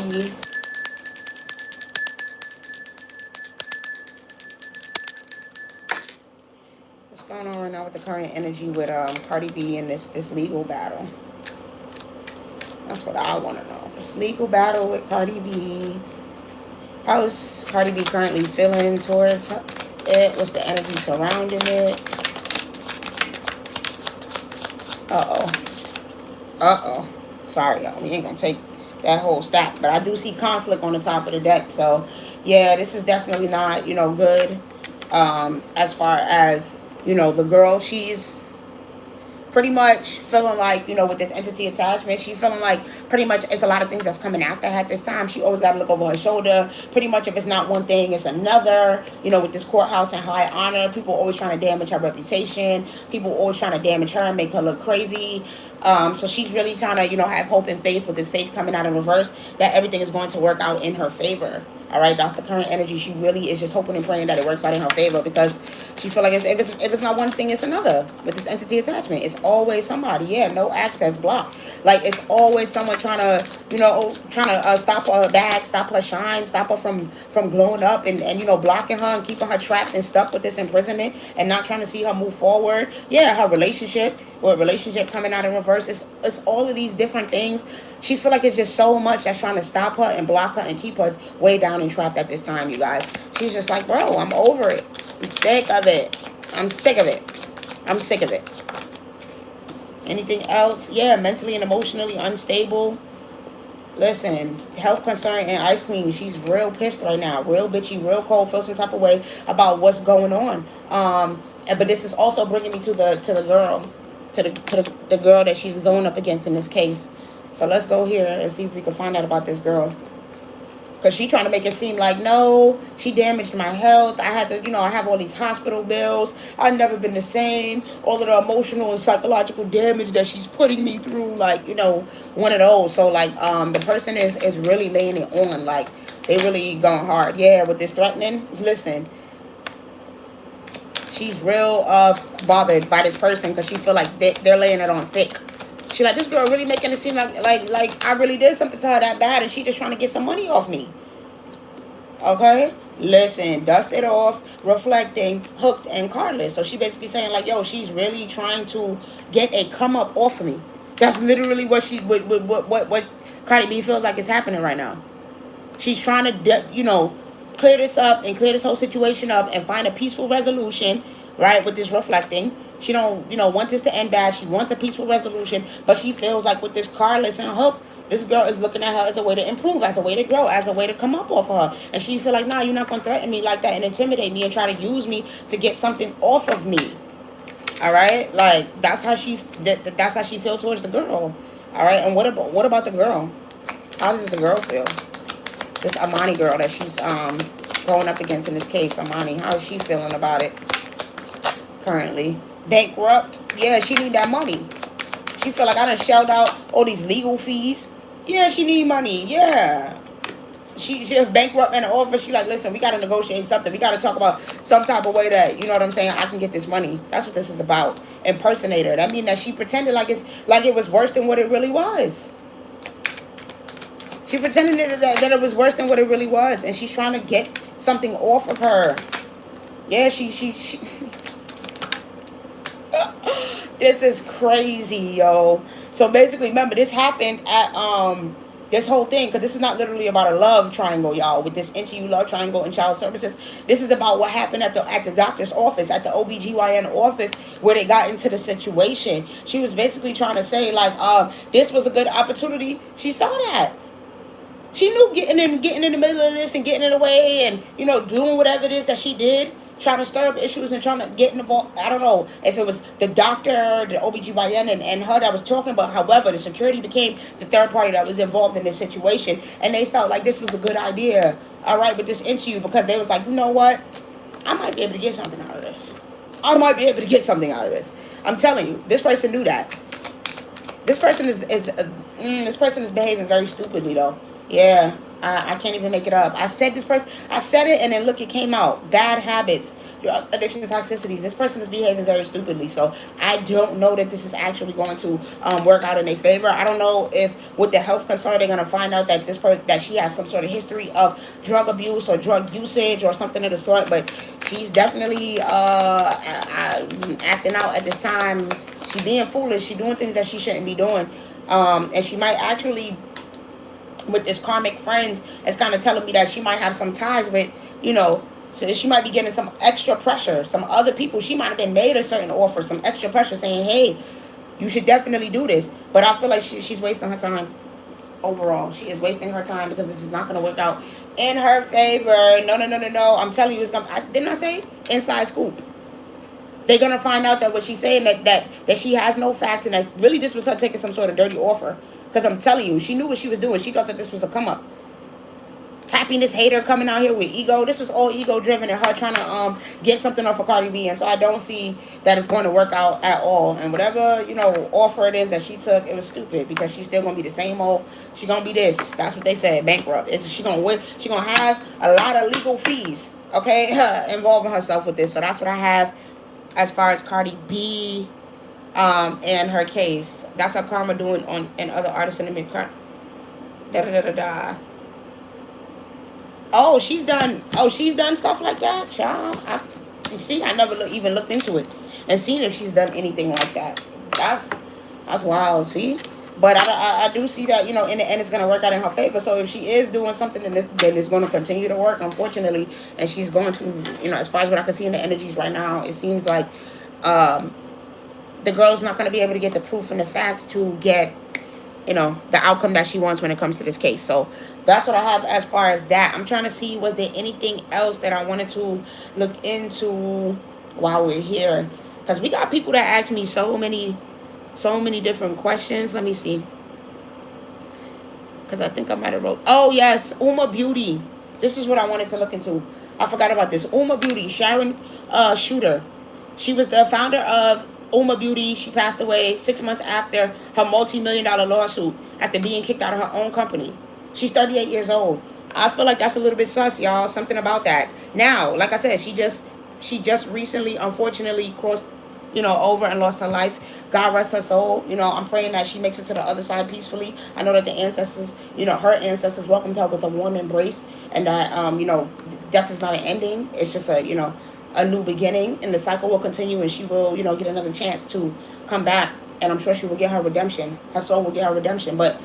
What's going on right now with the current energy with Cardi B and this legal battle? That's what I want to know. This legal battle with Cardi B. How is Cardi B currently feeling towards it? What's the energy surrounding it? Uh-oh. Uh-oh. Sorry, y'all. We ain't gonna take that whole stack. But I do see conflict on the top of the deck. So, yeah, this is definitely not, good. As far as, the girl, she's pretty much feeling like, with this entity attachment, she feeling like pretty much it's a lot of things that's coming after her at this time. She always got to look over her shoulder. Pretty much if it's not one thing, it's another. With this courthouse and high honor, people always trying to damage her reputation. People always trying to damage her and make her look crazy. So she's really trying to, have hope and faith with this faith coming out in reverse that everything is going to work out in her favor. All right, that's the current energy. She really is just hoping and praying that it works out in her favor because she feel like if it's not one thing, it's another. With this entity attachment, it's always somebody. Yeah, no access blocked. Like it's always someone trying to stop her bag, stop her shine, stop her from glowing up, and blocking her and keeping her trapped and stuck with this imprisonment and not trying to see her move forward. Yeah, her relationship coming out in reverse. It's all of these different things. She feel like it's just so much that's trying to stop her and block her and keep her way down and trapped at this time, you guys. She's just like, bro, I'm over it. I'm sick of it. I'm sick of it. I'm sick of it. Anything else? Yeah, mentally and emotionally unstable. Listen, health concern and Ice Queen, she's real pissed right now. Real bitchy, real cold, feel some type of way about what's going on. But this is also bringing me to the girl. To the girl that she's going up against in this case. So let's go here and see if we can find out about this girl. Because she trying to make it seem like, no, she damaged my health. I had to, I have all these hospital bills. I've never been the same. All of the emotional and psychological damage that she's putting me through. Like, one of those. So, like, the person is really laying it on. Like, they really going hard. Yeah, with this threatening. Listen. She's real bothered by this person because she feel like they're laying it on thick. She like, this girl really making it seem like I really did something to her that bad and she just trying to get some money off me. Okay? Listen, dust it off, reflecting, hooked, and cardless. So she basically saying like, yo, she's really trying to get a come up off of me. That's literally what what Cardi B feels like is happening right now. She's trying to, clear this up and clear this whole situation up and find a peaceful resolution, right, with this reflecting. She don't, want this to end bad. She wants a peaceful resolution, but she feels like with this cardless and hook, this girl is looking at her as a way to improve, as a way to grow, as a way to come up off of her. And she feel like, nah, you're not going to threaten me like that and intimidate me and try to use me to get something off of me. All right? Like, that's how she feel towards the girl. All right? And what about the girl? How does the girl feel? This Amani girl that she's going up against in this case. Amani, how is she feeling about it currently? Bankrupt? Yeah, she need that money. She feel like I done shelled out all these legal fees. Yeah, she need money. Yeah. She's bankrupt in the office. She like, listen, we got to negotiate something. We got to talk about some type of way that, you know what I'm saying, I can get this money. That's what this is about. Impersonator. That means that she pretended like it was worse than what it really was. She pretended that it was worse than what it really was. And she's trying to get something off of her. Yeah, she This is crazy, yo. So basically, remember, this happened at, this whole thing, because this is not literally about a love triangle, y'all, with this into you love triangle and child services. This is about what happened at the doctor's office, at the OBGYN office, where they got into the situation. She was basically trying to say, like, this was a good opportunity. She saw that. She knew getting in the middle of this and getting in the way and, doing whatever it is that she did, trying to stir up issues and trying to get involved. I don't know if it was the doctor, the OBGYN, and her that was talking, but however, the security became the third party that was involved in this situation, and they felt like this was a good idea, all right, with this into you, because they was like, you know what? I might be able to get something out of this. I might be able to get something out of this. I'm telling you, this person knew that. This person is behaving very stupidly, though. Yeah, I can't even make it up. I said it, and then look, it came out. Bad habits, addiction to toxicities. This person is behaving very stupidly. So I don't know that this is actually going to work out in their favor. I don't know if with the health concern they're going to find out that that she has some sort of history of drug abuse or drug usage or something of the sort. But she's definitely acting out at this time. She's being foolish. She's doing things that she shouldn't be doing. And she might actually, with this karmic friends, it's kind of telling me that she might have some ties with, so she might be getting some extra pressure. Some other people, she might have been made a certain offer, some extra pressure saying, hey, You should definitely do this. But I feel like she's wasting her time. Overall, she is wasting her time because this is not going to work out in her favor. No, no, no, no, no. I'm telling you, it's gonna. Didn't I say inside scoop? They're gonna find out that what she's saying that she has no facts and that really this was her taking some sort of dirty offer. Because I'm telling you, she knew what she was doing. She thought that this was a come up. Happiness hater coming out here with ego. This was all ego driven and her trying to get something off of Cardi B. And so I don't see that it's going to work out at all. And whatever, offer it is that she took, it was stupid because she's still gonna be the same old. She gonna be this. That's what they said, bankrupt. She gonna win. She gonna have a lot of legal fees, okay, involving herself with this. So that's what I have as far as Cardi B and her case. That's how Karma doing on and other artists in the mid. Da da da da da. Oh, she's done. Oh, she's done stuff like that, child. I never even looked into it and seen if she's done anything like that. That's wild. See, but I do see that in the end it's gonna work out in her favor. So if she is doing something, then it's gonna continue to work, unfortunately, and she's going to as far as what I can see in the energies right now, it seems like the girl's not gonna be able to get the proof and the facts to get the outcome that she wants when it comes to this case. So that's what I have as far as that. I'm trying to see, was there anything else that I wanted to look into while we're here? Because we got people that ask me so many different questions. Let me see. Because I think I might have wrote. Oh, yes. Uma Beauty. This is what I wanted to look into. I forgot about this. Uma Beauty. Sharon Shooter. She was the founder of Uma Beauty. She passed away 6 months after her multi-million-dollar lawsuit after being kicked out of her own company. She's 38 years old. I feel like that's a little bit sus, y'all. Something about that. Now, like I said, she just recently, unfortunately, crossed, over and lost her life. God rest her soul. I'm praying that she makes it to the other side peacefully. I know that the ancestors, her ancestors welcomed her with a warm embrace, and that, death is not an ending. It's just a new beginning, and the cycle will continue, and she will, get another chance to come back, and I'm sure she will get her redemption. Her soul will get her redemption, but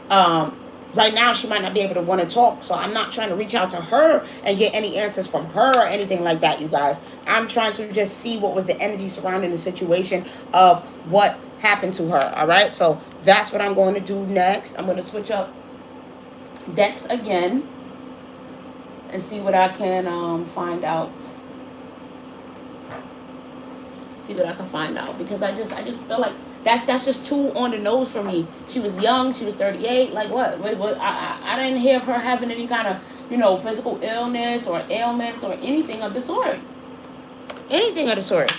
right now she might not be able to want to talk, so I'm not trying to reach out to her and get any answers from her or anything like that, you guys. I'm trying to just see what was the energy surrounding the situation of what happened to her, all right? So that's what I'm going to do next. I'm going to switch up decks again and see what I can find out. See what I can find out, because I just feel like that's just too on the nose for me. She was young. She was 38. Like what? I didn't hear of her having any kind of physical illness or ailments or anything of the sort. Anything of the sort.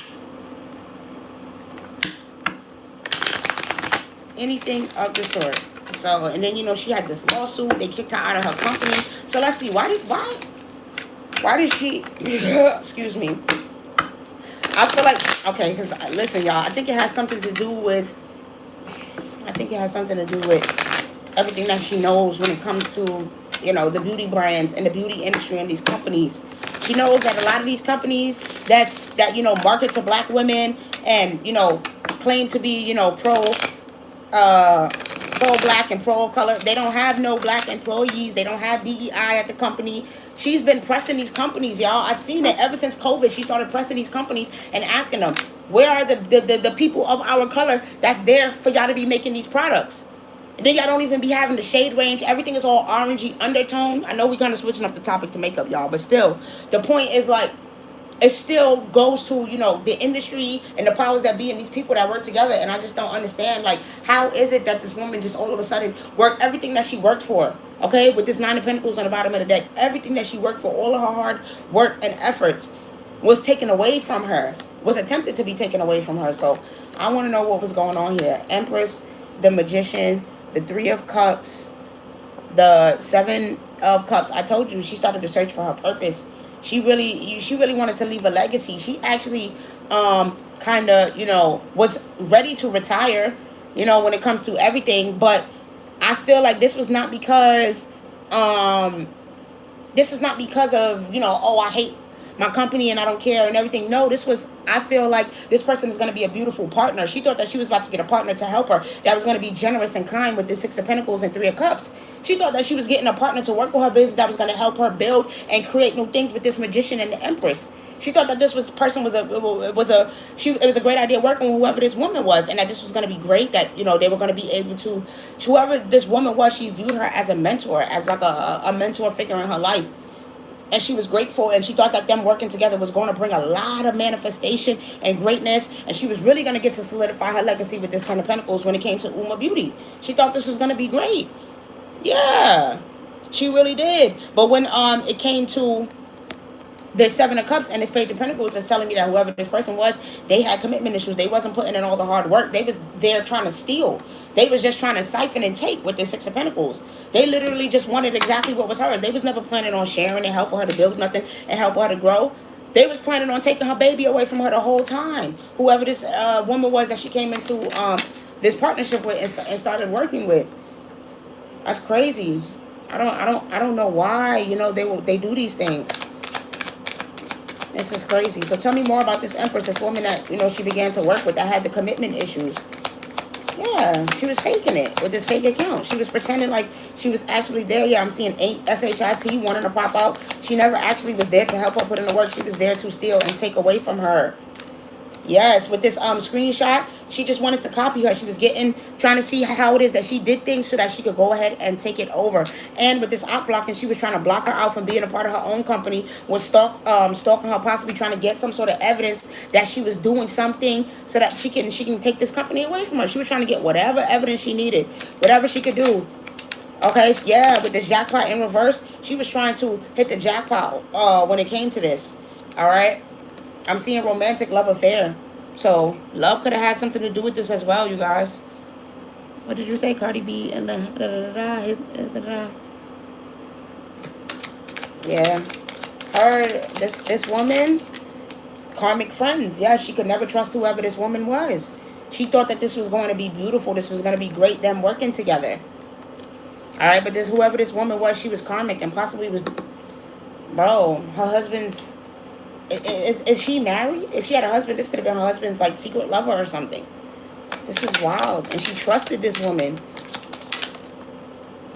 Anything of the sort. So, and then she had this lawsuit. They kicked her out of her company. So let's see. Why did she? Excuse me. I feel like, okay, because listen, y'all, I think it has something to do with everything that she knows when it comes to, the beauty brands and the beauty industry and these companies. She knows that a lot of these companies that market to black women and, claim to be, pro-black and pro-color. They don't have no black employees. They don't have DEI at the company. She's been pressing these companies, y'all. I've seen it ever since COVID. She started pressing these companies and asking them, where are the people of our color that's there for y'all to be making these products? And then y'all don't even be having the shade range. Everything is all orangey undertone. I know we're kind of switching up the topic to makeup, y'all. But still, the point is like, it still goes to, the industry and the powers that be and these people that work together. And I just don't understand, like, how is it that this woman just all of a sudden worked everything that she worked for, okay, with this 9 of Pentacles on the bottom of the deck, everything that she worked for, all of her hard work and efforts was taken away from her, was attempted to be taken away from her. So I want to know what was going on here. Empress, the Magician, the 3 of Cups, the 7 of Cups. I told you she started to search for her purpose. She really wanted to leave a legacy. She actually kind of, was ready to retire, when it comes to everything. But I feel like this was not because, this is not because of, oh, I hate my company and I don't care and everything. No, I feel like this person is going to be a beautiful partner. She thought that she was about to get a partner to help her that was going to be generous and kind with the 6 of Pentacles and 3 of Cups. She thought that she was getting a partner to work with her business that was going to help her build and create new things with this Magician and the Empress. She thought that this person was it was a great idea working with whoever this woman was, and that this was going to be great. That they were going to be able to, whoever this woman was, she viewed her as a mentor, as like a mentor figure in her life. And she was grateful, and she thought that them working together was going to bring a lot of manifestation and greatness, and she was really going to get to solidify her legacy with this Ten of Pentacles when it came to Uma Beauty. She thought this was going to be great. Yeah, she really did. But when it came to the Seven of Cups and this Page of Pentacles, is telling me that whoever this person was, they had commitment issues. They wasn't putting in all the hard work. They was there trying to steal. They was just trying to siphon and take with the Six of Pentacles. They literally just wanted exactly what was hers. They was never planning on sharing and helping her to build nothing and helping her to grow. They was planning on taking her baby away from her the whole time. Whoever this woman was that she came into this partnership with and started working with. That's crazy. I don't know why they do these things. This is crazy. So tell me more about this Empress, this woman that, she began to work with that had the commitment issues. Yeah, she was faking it with this fake account. She was pretending like she was actually there. Yeah, I'm seeing 8 SHIT wanting to pop out. She never actually was there to help her put in the work. She was there to steal and take away from her. Yes, with this screenshot, she just wanted to copy her. She was trying to see how it is that she did things so that she could go ahead and take it over. And with this op blocking, she was trying to block her out from being a part of her own company, was stalking her, possibly trying to get some sort of evidence that she was doing something so that she can take this company away from her. She was trying to get whatever evidence she needed, whatever she could do. Okay, yeah, with this jackpot in reverse, she was trying to hit the jackpot when it came to this. All right. I'm seeing romantic love affair. So, love could have had something to do with this as well, you guys. What did you say? Cardi B and the yeah. This woman, karmic friends. Yeah, she could never trust whoever this woman was. She thought that this was going to be beautiful. This was going to be great, them working together. All right, but whoever this woman was, she was karmic and possibly was... Bro, her husband's... Is she married? If she had a husband, this could have been her husband's like secret lover or something. This is wild. And she trusted this woman.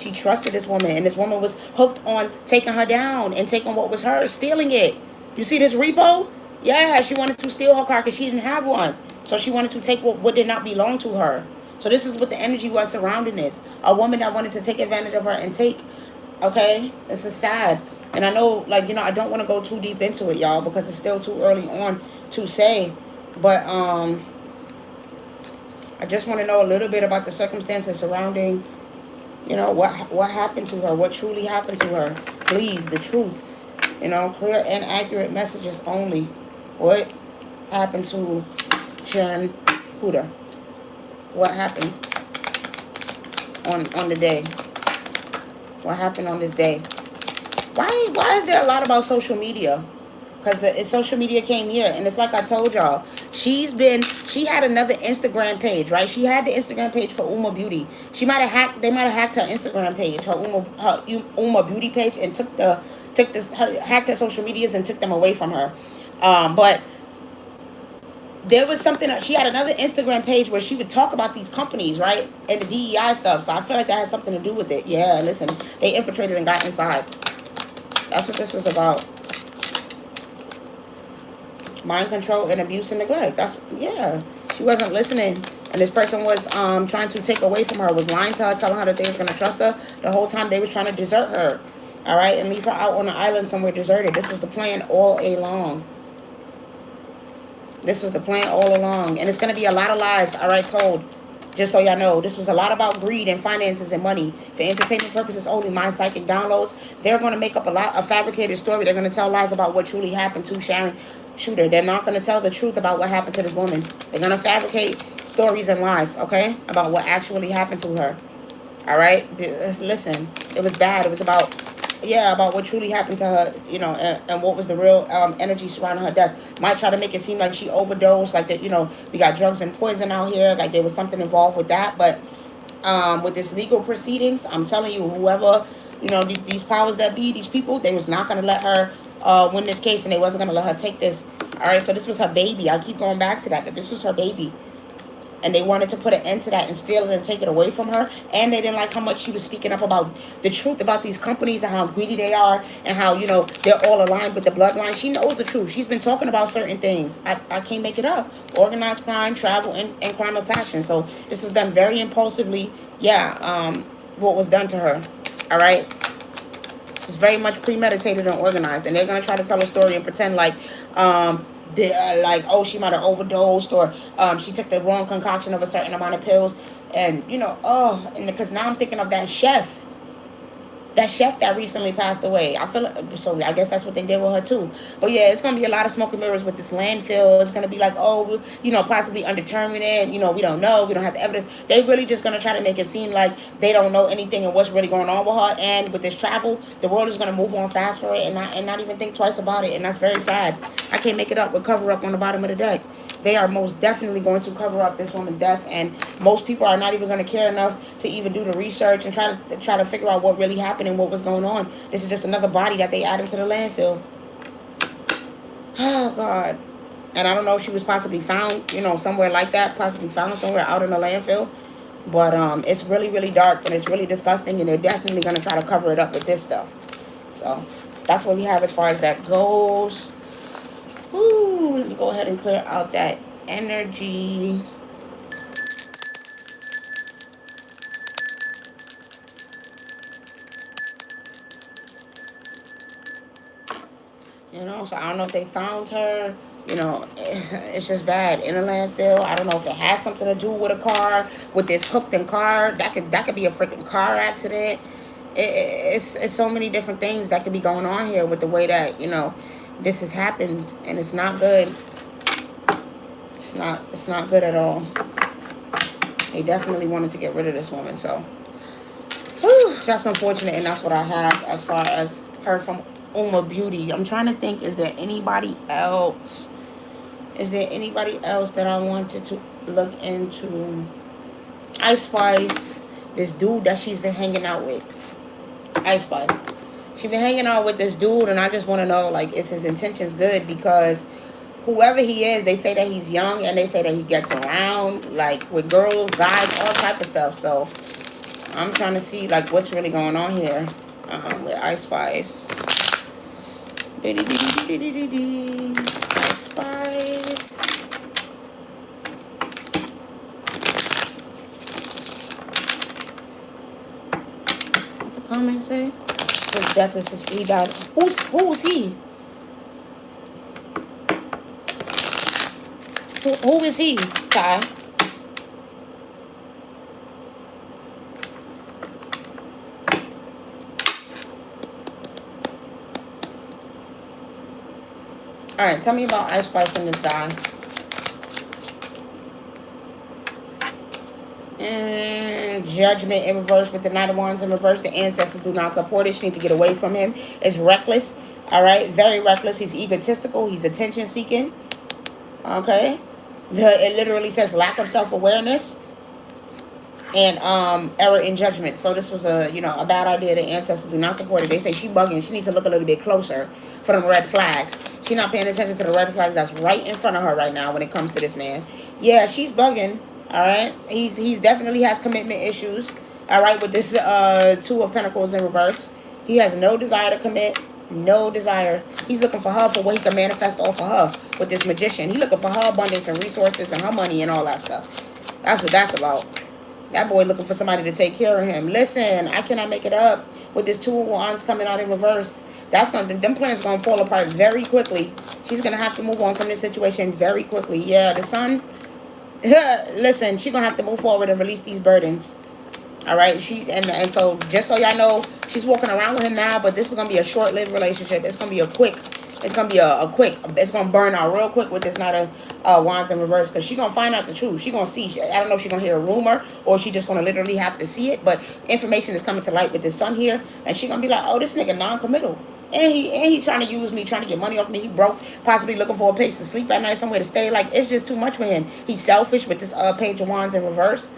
She trusted this woman. And this woman was hooked on taking her down and taking what was hers, stealing it. You see this repo? Yeah, she wanted to steal her car because she didn't have one. So she wanted to take what did not belong to her. So this is what the energy was surrounding this. A woman that wanted to take advantage of her and take. Okay? This is sad. And I know, like, I don't want to go too deep into it, y'all, because it's still too early on to say. But I just want to know a little bit about the circumstances surrounding, what happened to her, what truly happened to her. Please, the truth. Clear and accurate messages only. What happened to Sharon Huda? What happened on the day? What happened on this day? Why is there a lot about social media? Because social media came here, and it's like I told y'all. She had another Instagram page, right? She had the Instagram page for Uma Beauty. They might have hacked her Instagram page, her Uma Beauty page, and hacked her social medias and took them away from her. But there was something that she had another Instagram page where she would talk about these companies, right? And the DEI stuff. So I feel like that has something to do with it. Yeah, listen, they infiltrated and got inside. That's what this was about. Mind control and abuse and neglect. Yeah. She wasn't listening. And this person was trying to take away from her, was lying to her, telling her that they was going to trust her. The whole time they was trying to desert her. All right? And leave her out on an island somewhere deserted. This was the plan all along. This was the plan all along. And it's going to be a lot of lies, all right, told. Just so y'all know, this was a lot about greed and finances and money. For entertainment purposes only, my psychic downloads. They're going to make up a fabricated story. They're going to tell lies about what truly happened to Sharon Shooter. They're not going to tell the truth about what happened to this woman. They're going to fabricate stories and lies, okay, about what actually happened to her. All right? Listen, it was bad. It was about what truly happened to her, and what was the real energy surrounding her death. Might try to make it seem like she overdosed, like that, we got drugs and poison out here, like there was something involved with that. But with this legal proceedings, I'm telling you, whoever, these powers that be, these people, they was not going to let her win this case, and they wasn't going to let her take this. All right, so this was her baby. I keep going back to that this was her baby. and they wanted to put an end to that and steal it and take it away from her. And they didn't like how much she was speaking up about the truth about these companies and how greedy they are and how, you know, they're all aligned with the bloodline. She knows the truth. She's been talking about certain things. I can't make it up. Organized crime, travel, and crime of passion. So this was done very impulsively. Yeah, what was done to her. All right. This is very much premeditated and organized, and they're gonna try to tell a story and pretend like, like, oh, she might have overdosed, or she took the wrong concoction of a certain amount of pills, and you know, oh, and because now I'm thinking of that chef. That chef that recently passed away. I feel so. I guess that's what they did with her too. But yeah, it's gonna be a lot of smoke and mirrors with this landfill. It's gonna be like, oh, you know, possibly undetermined. You know, we don't know. We don't have the evidence. They really just gonna try to make it seem like they don't know anything and what's really going on with her. And with this travel, the world is gonna move on fast for it and not even think twice about it. And that's very sad. I can't make it up with cover up on the bottom of the deck. They are most definitely going to cover up this woman's death, and most people are not even going to care enough to even do the research and try to figure out what really happened and what was going on. This is just another body that they added to the landfill. Oh God. And I don't know if she was possibly found, you know, somewhere like that, possibly found somewhere out in the landfill. But it's really, really dark, and it's really disgusting, and they're definitely going to try to cover it up with this stuff. So that's what we have as far as that goes. Ooh, let me go ahead and clear out that energy. You know, so I don't know if they found her. You know, it's just bad in a landfill. I don't know if it has something to do with a car, with this hooked in car. That could be a freaking car accident. It's so many different things that could be going on here with the way that, you know, this has happened, and it's not good. It's not good at all. They definitely wanted to get rid of this woman, so whew, that's unfortunate, and that's what I have as far as her from Uma Beauty. I'm trying to think, is there anybody else? Is there anybody else that I wanted to look into? Ice Spice, this dude that she's been hanging out with. Ice Spice. She's been hanging out with this dude, and I just want to know, like, is his intentions good? Because whoever he is, they say that he's young, and they say that he gets around, like, with girls, guys, all type of stuff. So I'm trying to see, like, what's really going on here with Ice Spice. Ice Spice. What the comments say? His death is his, he died. Who's he? Who is he, Ty? Alright, tell me about Ice Spice and this guy. Judgment in reverse with the Knight of Wands in reverse. The ancestors do not support it. She needs to get away from him. It's reckless. Alright, very reckless. He's egotistical. He's attention seeking. Okay. It literally says lack of self-awareness and error in judgment. So this was a bad idea. The ancestors do not support it. They say she bugging. She needs to look a little bit closer for them red flags. She's not paying attention to the red flags that's right in front of her right now when it comes to this man. Yeah, she's bugging. All right. He's definitely has commitment issues. All right, with this Two of Pentacles in reverse. He has no desire to commit. No desire. He's looking for her for what he can manifest off of her with this Magician. He's looking for her abundance and resources and her money and all that stuff. That's what that's about. That boy looking for somebody to take care of him. Listen, I cannot make it up with this Two of Wands coming out in reverse. Them plans gonna fall apart very quickly. She's gonna have to move on from this situation very quickly. Yeah, the Sun. Listen, she's gonna have to move forward and release these burdens. All right, and so just so y'all know, she's walking around with him now, but this is gonna be a short-lived relationship. It's gonna be it's gonna burn out real quick with this Knight of Wands in reverse, because she's gonna find out the truth. She's gonna see. I don't know if she's gonna hear a rumor or she just gonna literally have to see it, but information is coming to light with this Sun here, and she's gonna be like, oh, this nigga non-committal. And he trying to use me, trying to get money off me. He broke, possibly looking for a place to sleep at night, somewhere to stay. Like, it's just too much for him. He's selfish with this Page of Wands in reverse.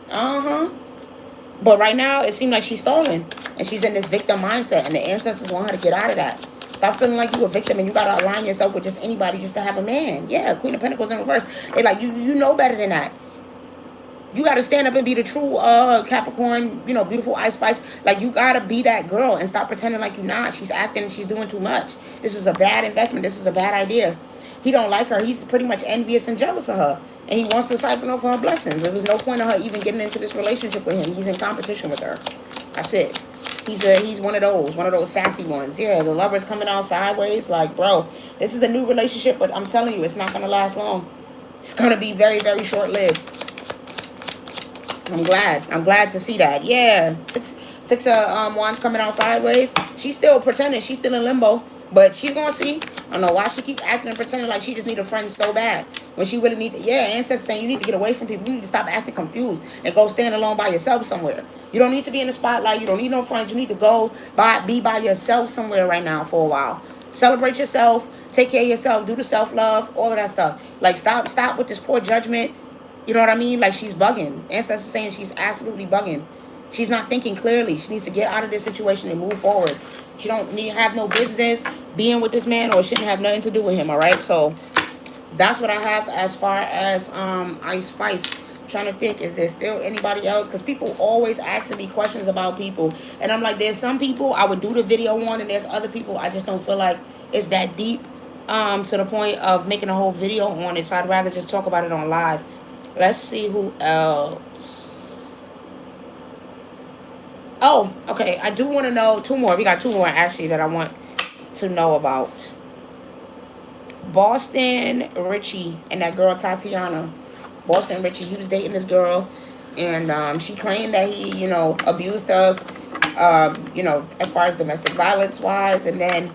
But right now, it seems like she's stalling. And she's in this victim mindset. And the ancestors want her to get out of that. Stop feeling like you a victim and you gotta align yourself with just anybody just to have a man. Yeah, Queen of Pentacles in reverse. They like, you know better than that. You got to stand up and be the true Capricorn, you know, beautiful Ice Spice. Like, you got to be that girl and stop pretending like you're not. She's acting, she's doing too much. This is a bad investment. This is a bad idea. He don't like her. He's pretty much envious and jealous of her. And he wants to siphon off her blessings. There was no point of her even getting into this relationship with him. He's in competition with her. That's it. He's one of those sassy ones. Yeah, the lover's coming out sideways. Like, bro, this is a new relationship, but I'm telling you, it's not going to last long. It's going to be very, very short-lived. I'm glad to see that. Yeah, six wands coming out sideways. She's still pretending. She's still in limbo, but she's gonna see. I don't know why she keep acting and pretending like she just need a friend so bad when she really need to. Yeah, ancestors saying you need to get away from people. You need to stop acting confused and go stand alone by yourself somewhere. You don't need to be in the spotlight. You don't need no friends. You need to go be by yourself somewhere right now for a while. Celebrate yourself. Take care of yourself. Do the self-love. All of that stuff. Like, stop with this poor judgment. You know what I mean? Like, she's bugging. Ancestors saying she's absolutely bugging. She's not thinking clearly. She needs to get out of this situation and move forward. She don't have no business being with this man, or shouldn't have nothing to do with him, all right? So that's what I have as far as Ice Spice. I'm trying to think, is there still anybody else? Because people always asking me questions about people. And I'm like, there's some people I would do the video on, and there's other people I just don't feel like it's that deep to the point of making a whole video on it. So I'd rather just talk about it on live. Let's see who else. Oh, okay. I do want to know two more. We got two more, actually, that I want to know about. Boston Richie and that girl Tatyana. Boston Richie, he was dating this girl. And she claimed that he, you know, abused her, you know, as far as domestic violence-wise. And then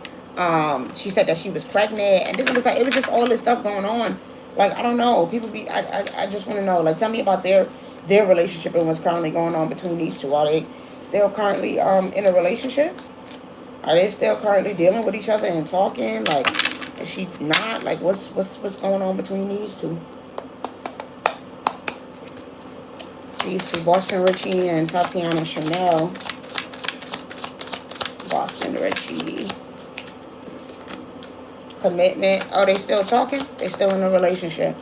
she said that she was pregnant. And then it was like, it was just all this stuff going on. Like, I don't know. People be, I just want to know. Like, tell me about their relationship and what's currently going on between these two. Are they still currently in a relationship? Are they still currently dealing with each other and talking? Like, is she not? Like, what's going on between these two? These two, Boston Richie and Tatyana Chanel. Boston Richie. Commitment. Oh, they still talking? They still in a relationship.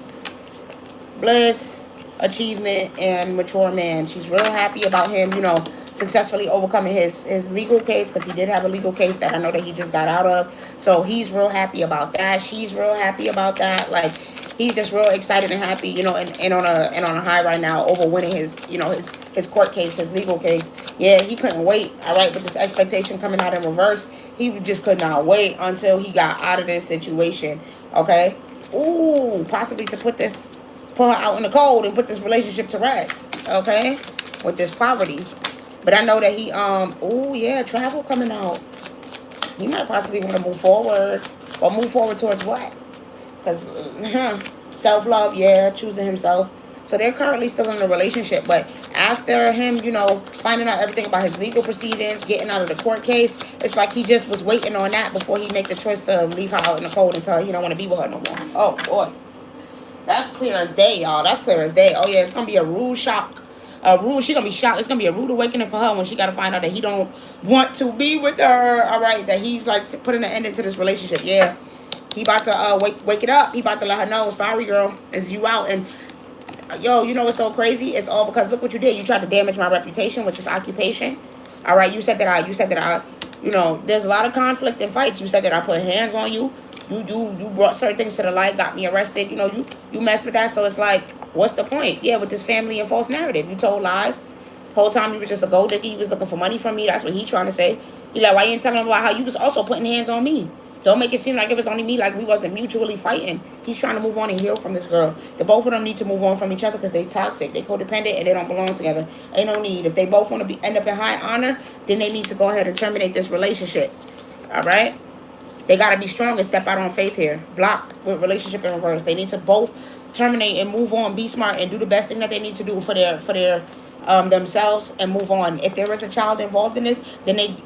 Bliss, achievement, and mature man. She's real happy about him, you know, successfully overcoming his legal case, because he did have a legal case that I know that he just got out of. So he's real happy about that. She's real happy about that. Like, he's just real excited and happy, you know, and on a high right now over winning his, you know, his court case, his legal case. Yeah, he couldn't wait. All right, with this expectation coming out in reverse, he just could not wait until he got out of this situation. Okay. Ooh, possibly to put her out in the cold and put this relationship to rest. Okay, with this poverty. But I know that he oh yeah, travel coming out. He might possibly want to move forward, or move forward towards what? Because self-love, yeah, choosing himself. So they're currently still in a relationship. But after him, you know, finding out everything about his legal proceedings, getting out of the court case, it's like he just was waiting on that before he make the choice to leave her out in the cold and tell her he don't want to be with her no more. Oh, boy. That's clear as day, y'all. That's clear as day. Oh, yeah, it's going to be a rude shock. She's going to be shocked. It's going to be a rude awakening for her when she got to find out that he don't want to be with her. All right, that he's, like, putting an end into this relationship. Yeah. He about to wake it up. He about to let her know, sorry, girl, it's you out. And, yo, you know what's so crazy? It's all because look what you did. You tried to damage my reputation, which is occupation. All right, you said that I, you know, there's a lot of conflict and fights. You said that I put hands on you. You brought certain things to the light, got me arrested. You know, you messed with that. So it's like, what's the point? Yeah, with this family and false narrative. You told lies. Whole time you were just a gold digger. You was looking for money from me. That's what he trying to say. He like, why you ain't telling him about how you was also putting hands on me? Don't make it seem like it was only me, like we wasn't mutually fighting. He's trying to move on and heal from this girl. The both of them need to move on from each other because they toxic. They codependent and they don't belong together. Ain't no need. If they both want to end up in high honor, then they need to go ahead and terminate this relationship. All right? They got to be strong and step out on faith here. Block with relationship in reverse. They need to both terminate and move on, be smart, and do the best thing that they need to do for their themselves and move on. If there is a child involved in this, then they...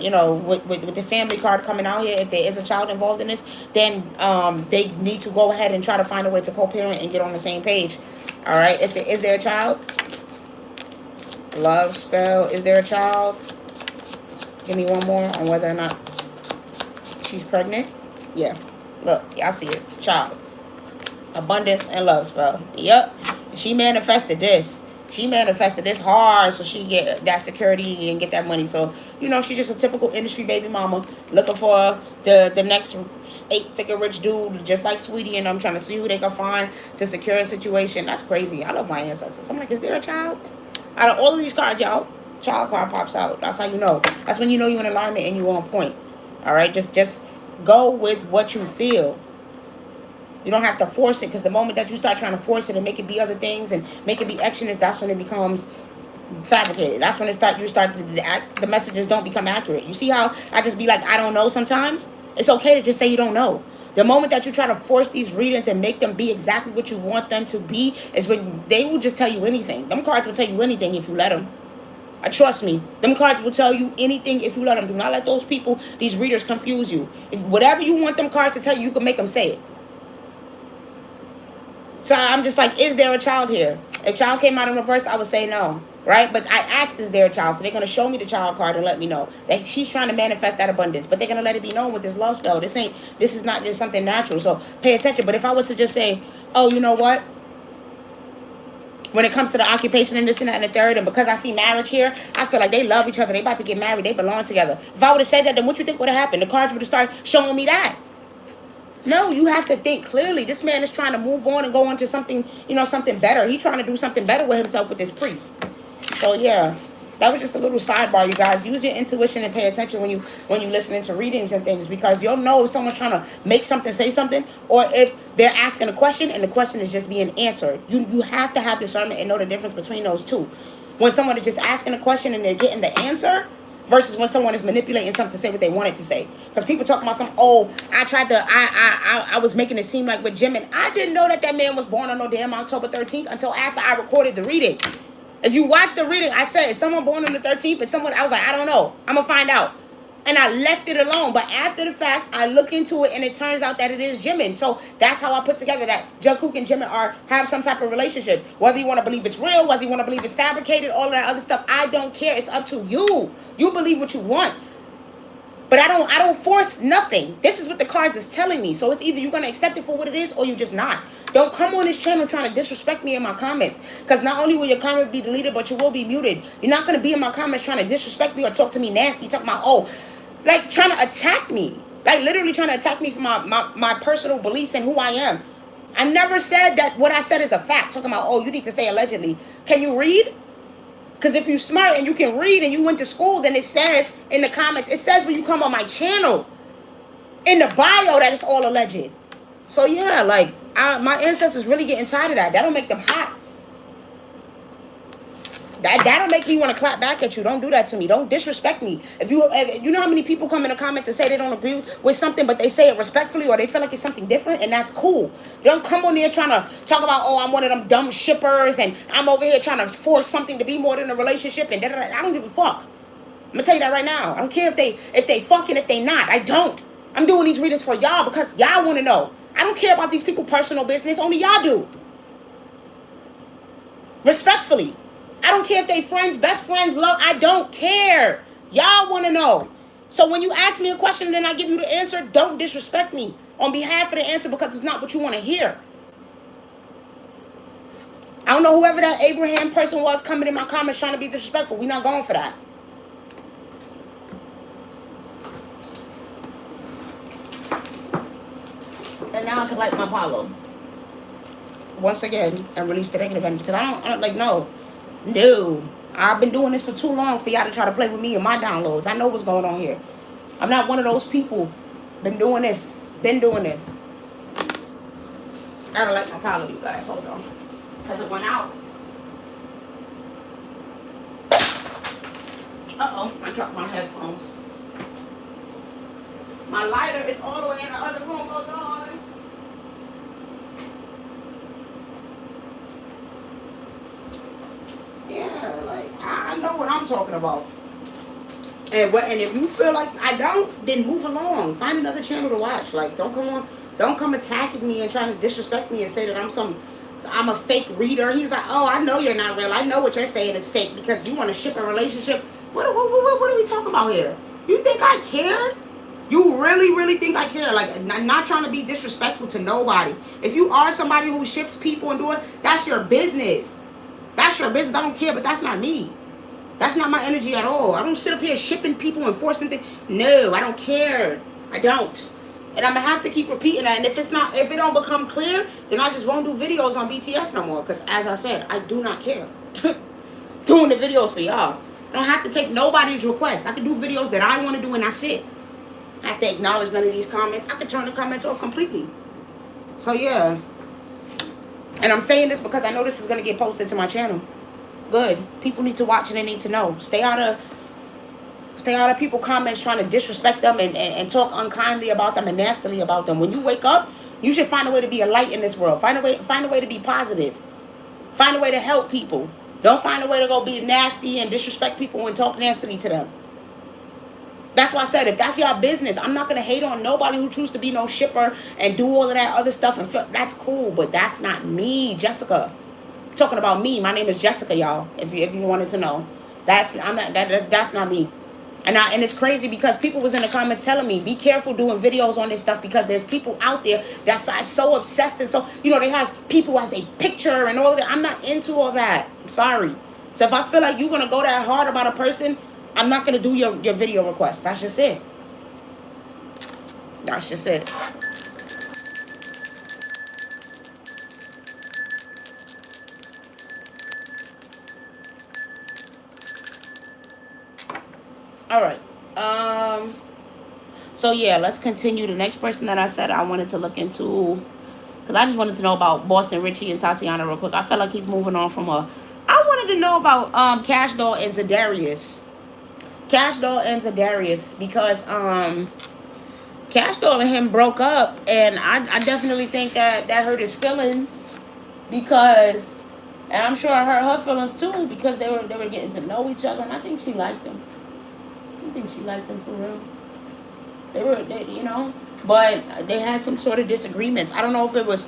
you know, with the family card coming out here, if there is a child involved in this, then they need to go ahead and try to find a way to co-parent and get on the same page. All right, is there a child? Love spell, is there a child? Give me one more on whether or not she's pregnant. Yeah. Look, y'all see it. Child. Abundance and love spell. Yep. She manifested this. She manifested this hard so she get that security and get that money. So, you know, she's just a typical industry baby mama looking for the next 8-figure rich dude just like Sweetie, and I'm trying to see who they can find to secure a situation. That's crazy. I love my ancestors. I'm like, is there a child? Out of all of these cards, y'all, child card pops out. That's how you know. That's when you know you're in alignment and you're on point. All right? Just go with what you feel. You don't have to force it, because the moment that you start trying to force it and make it be other things and make it be actionist, that's when it becomes fabricated. That's when the messages don't become accurate. You see how I just be like, I don't know sometimes? It's okay to just say you don't know. The moment that you try to force these readings and make them be exactly what you want them to be is when they will just tell you anything. Them cards will tell you anything if you let them. Trust me, them cards will tell you anything if you let them. Do not let those people, these readers, confuse you. If whatever you want them cards to tell you, you can make them say it. So I'm just like, is there a child here? If child came out in reverse, I would say no, right? But I asked, is there a child? So they're going to show me the child card and let me know that she's trying to manifest that abundance. But they're going to let it be known with this love spell. This is not just something natural. So pay attention. But if I was to just say, oh, you know what? When it comes to the occupation and this and that and the third, and because I see marriage here, I feel like they love each other. They about to get married. They belong together. If I would have said that, then what you think would have happened? The cards would have started showing me that. No, you have to think clearly. This man is trying to move on and go on to something, you know, something better. He's trying to do something better with himself with this priest. So, yeah, that was just a little sidebar, you guys. Use your intuition and pay attention when you're listening to readings and things, because you'll know if someone's trying to make something say something, or if they're asking a question and the question is just being answered. You have to have discernment and know the difference between those two. When someone is just asking a question and they're getting the answer, versus when someone is manipulating something to say what they wanted to say. Because people talk about I was making it seem like with Jim, and I didn't know that man was born on no damn October 13th until after I recorded the reading. If you watch the reading, I said, is someone born on the 13th? And I was like, I don't know. I'm going to find out. And I left it alone. But after the fact, I look into it, and it turns out that it is Jimin. So that's how I put together that Jungkook and Jimin have some type of relationship. Whether you want to believe it's real, whether you want to believe it's fabricated, all of that other stuff, I don't care. It's up to you. You believe what you want. But I don't force nothing. This is what the cards is telling me. So it's either you're going to accept it for what it is, or you just not. Don't come on this channel trying to disrespect me in my comments. Because not only will your comment be deleted, but you will be muted. You're not going to be in my comments trying to disrespect me or talk to me nasty. Talk about, like trying to attack me. Like literally trying to attack me for my personal beliefs and who I am. I never said that what I said is a fact. Talking about, you need to say allegedly. Can you read? Because if you're smart and you can read and you went to school, then it says in the comments, it says when you come on my channel, in the bio, that it's all alleged. So yeah, like, my ancestors really getting tired of that. That'll make them hot. That'll make me want to clap back at you. Don't do that to me. Don't disrespect me. If you know how many people come in the comments and say they don't agree with something, but they say it respectfully, or they feel like it's something different, and that's cool. Don't come on there trying to talk about, I'm one of them dumb shippers, and I'm over here trying to force something to be more than a relationship, and da-da-da. I don't give a fuck. I'm gonna tell you that right now. I don't care if they fucking, if they not. I don't. I'm doing these readings for y'all because y'all want to know. I don't care about these people's personal business. Only y'all do. Respectfully. I don't care if they friends, best friends, love. I don't care. Y'all want to know. So when you ask me a question and then I give you the answer, don't disrespect me on behalf of the answer, because it's not what you want to hear. I don't know whoever that Abraham person was coming in my comments trying to be disrespectful. We're not going for that. And now I can light my Apollo once again and release the negative energy, because I don't like, no. I've been doing this for too long for y'all to try to play with me and my downloads. I know what's going on here. I'm not one of those people. Been doing this. I don't like my Apollo, you guys. Hold on. Because it went out. I dropped my headphones. My lighter is all the way in the other room. Hold on. Yeah, like, I know what I'm talking about. And if you feel like I don't, then move along. Find another channel to watch. Like, don't come attacking me and trying to disrespect me and say that I'm a fake reader. He was like, I know you're not real. I know what you're saying is fake because you want to ship a relationship. What are we talking about here? You think I care? You really, really think I care? Like, I'm not trying to be disrespectful to nobody. If you are somebody who ships people and do it, that's your business. That's your business. I don't care, but that's not me. That's not my energy at all. I don't sit up here shipping people and forcing things. No, I don't care. I don't. And I'm gonna have to keep repeating that. And if it don't become clear, then I just won't do videos on BTS no more. Because as I said, I do not care. Doing the videos for y'all. I don't have to take nobody's request. I can do videos that I want to do and that's it. I have to acknowledge none of these comments. I can turn the comments off completely. So yeah. And I'm saying this because I know this is gonna get posted to my channel. Good. People need to watch and they need to know. Stay out of people comments trying to disrespect them and talk unkindly about them and nastily about them. When you wake up, you should find a way to be a light in this world. Find a way to be positive. Find a way to help people. Don't find a way to go be nasty and disrespect people and talk nastily to them. That's why I said, if that's your business, I'm not going to hate on nobody who chooses to be no shipper and do all of that other stuff. And that's cool, but that's not me, Jessica. Talking about me. My name is Jessica, y'all. If you wanted to know, that's not me. And it's crazy because people was in the comments telling me, be careful doing videos on this stuff because there's people out there that's so obsessed and so they have people as they picture and all of that. I'm not into all that. I'm sorry. So if I feel like you're gonna go that hard about a person, I'm not gonna do your video request. That's just it. That's just it. All right. So yeah, let's continue. The next person that I said I wanted to look into, because I just wanted to know about Boston Richie and Tatyana real quick. I felt like he's moving on from a. I wanted to know about Kash Doll and Zadarius. Kash Doll and Zadarius because Kash Doll and him broke up, and I definitely think that hurt his feelings because, and I'm sure it hurt her feelings too because they were getting to know each other, and I think she liked him. I think she liked him for real. But they had some sort of disagreements. I don't know if it was,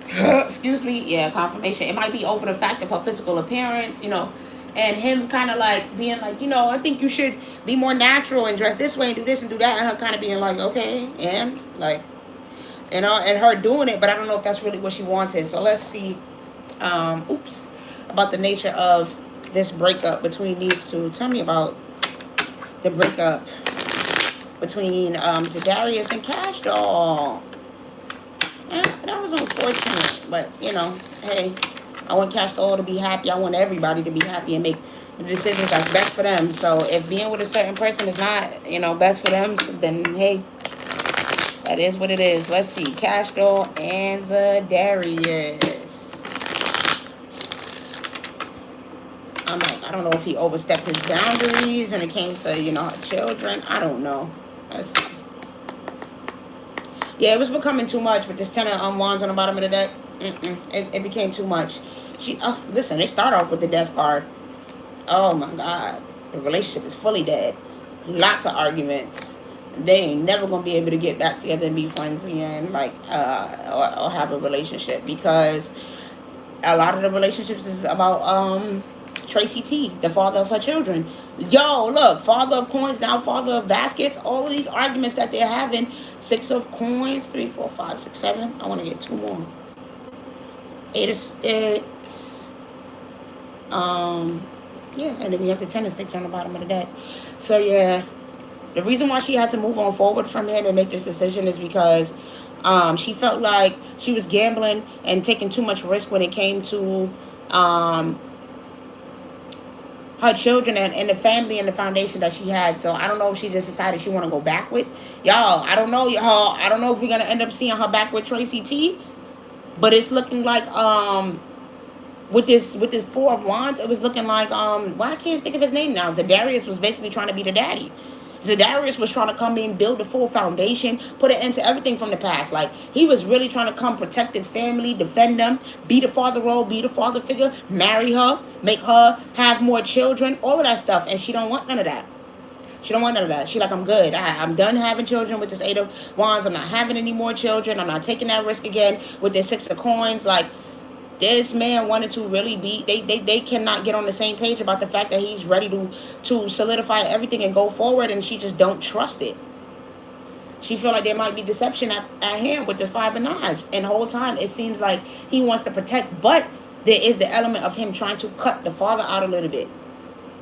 excuse me, yeah, confirmation. It might be over the fact of her physical appearance, and him kind of like being like, I think you should be more natural and dress this way and do this and do that, and her kind of being like, okay, and like, and her doing it, but I don't know if that's really what she wanted. So let's see, about the nature of this breakup between these two. Tell me about the breakup between Zadarius and Kash Doll. That was unfortunate, but hey, I want Kash Doll to be happy. I want everybody to be happy and make the decisions that's best for them. So if being with a certain person is not best for them, then hey, that is what it is. Let's see, Kash Doll and Zadarius. I'm like, I don't know if he overstepped his boundaries when it came to, her children. I don't know. Yeah, it was becoming too much with this 10 of wands on the bottom of the deck. It became too much. Listen, they start off with the death card. Oh my God. The relationship is fully dead. Lots of arguments. They ain't never going to be able to get back together and be friends again, or have a relationship, because a lot of the relationships is about, Tracy T, the father of her children. Yo, look, father of coins, now father of baskets. All of these arguments that they're having. 6 of coins, 3, 4, 5, 6, 7. I want to get 2 more. 8 of sticks. Yeah, and then we have the 10 of sticks on the bottom of the deck. So yeah, the reason why she had to move on forward from him and make this decision is because she felt like she was gambling and taking too much risk when it came to her children and the family and the foundation that she had. So I don't know if she just decided she want to go back with y'all. I don't know, y'all. I don't know if we're gonna end up seeing her back with Tracy T, but it's looking like with this 4 of wands, it was looking like I can't think of his name now. Zadarius was basically trying to be the daddy. Zadarius was trying to come in, build a full foundation, put an end to everything from the past. Like, he was really trying to come protect his family, defend them, be the father role, be the father figure, marry her, make her have more children, all of that stuff. And she don't want none of that. She don't want none of that. She like, I'm good. I'm done having children with this 8 of wands. I'm not having any more children. I'm not taking that risk again with this 6 of coins. Like, this man wanted to really be, they cannot get on the same page about the fact that he's ready to solidify everything and go forward, and she just don't trust it. She feel like there might be deception at hand with this 5 of 9s, and the whole time it seems like he wants to protect, but there is the element of him trying to cut the father out a little bit,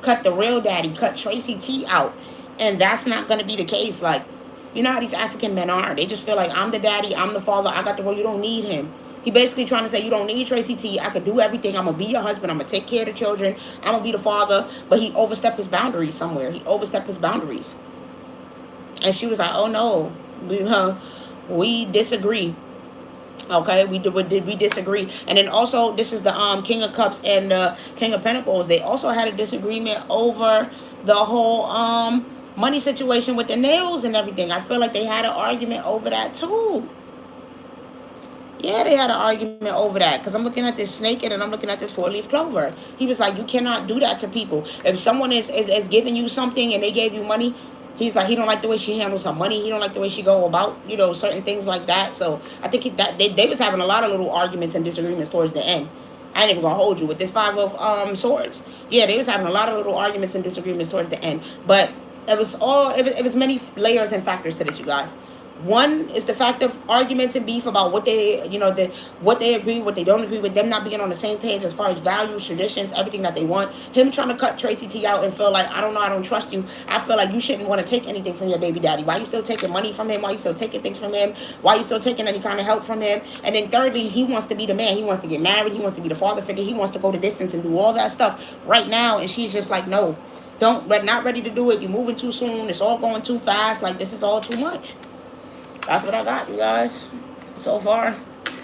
cut the real daddy, cut Tracy T out, and that's not gonna be the case. Like, you know how these African men are? They just feel like I'm the daddy, I'm the father, I got the role. You don't need him. He basically trying to say you don't need Tracy T. I could do everything. I'm gonna be your husband. I'm gonna take care of the children. I'm gonna be the father. But he overstepped his boundaries somewhere. He overstepped his boundaries. And she was like, "Oh no, we disagree. Okay, we disagree." And then also, this is the King of Cups and King of Pentacles. They also had a disagreement over the whole money situation with the nails and everything. I feel like they had an argument over that too. Yeah, they had an argument over that because I'm looking at this snake and then I'm looking at this 4-leaf clover. He was like, you cannot do that to people. If someone is giving you something and they gave you money, he's like, he don't like the way she handles her money. He don't like the way she go about, certain things like that. So I think that they was having a lot of little arguments and disagreements towards the end. I ain't even gonna hold you with this 5 of swords. Yeah, they was having a lot of little arguments and disagreements towards the end. But it was many layers and factors to this, you guys. One is the fact of arguments and beef about what they, what they agree, what they don't agree with, them not being on the same page as far as values, traditions, everything that they want. Him trying to cut Tracy T out and feel like, I don't know, I don't trust you. I feel like you shouldn't want to take anything from your baby daddy. Why you still taking money from him? Why you still taking things from him? Why you still taking any kind of help from him? And then thirdly, he wants to be the man. He wants to get married. He wants to be the father figure. He wants to go the distance and do all that stuff right now. And she's just like, no, not ready to do it. You're moving too soon. It's all going too fast. Like, this is all too much. That's what I got, you guys, so far.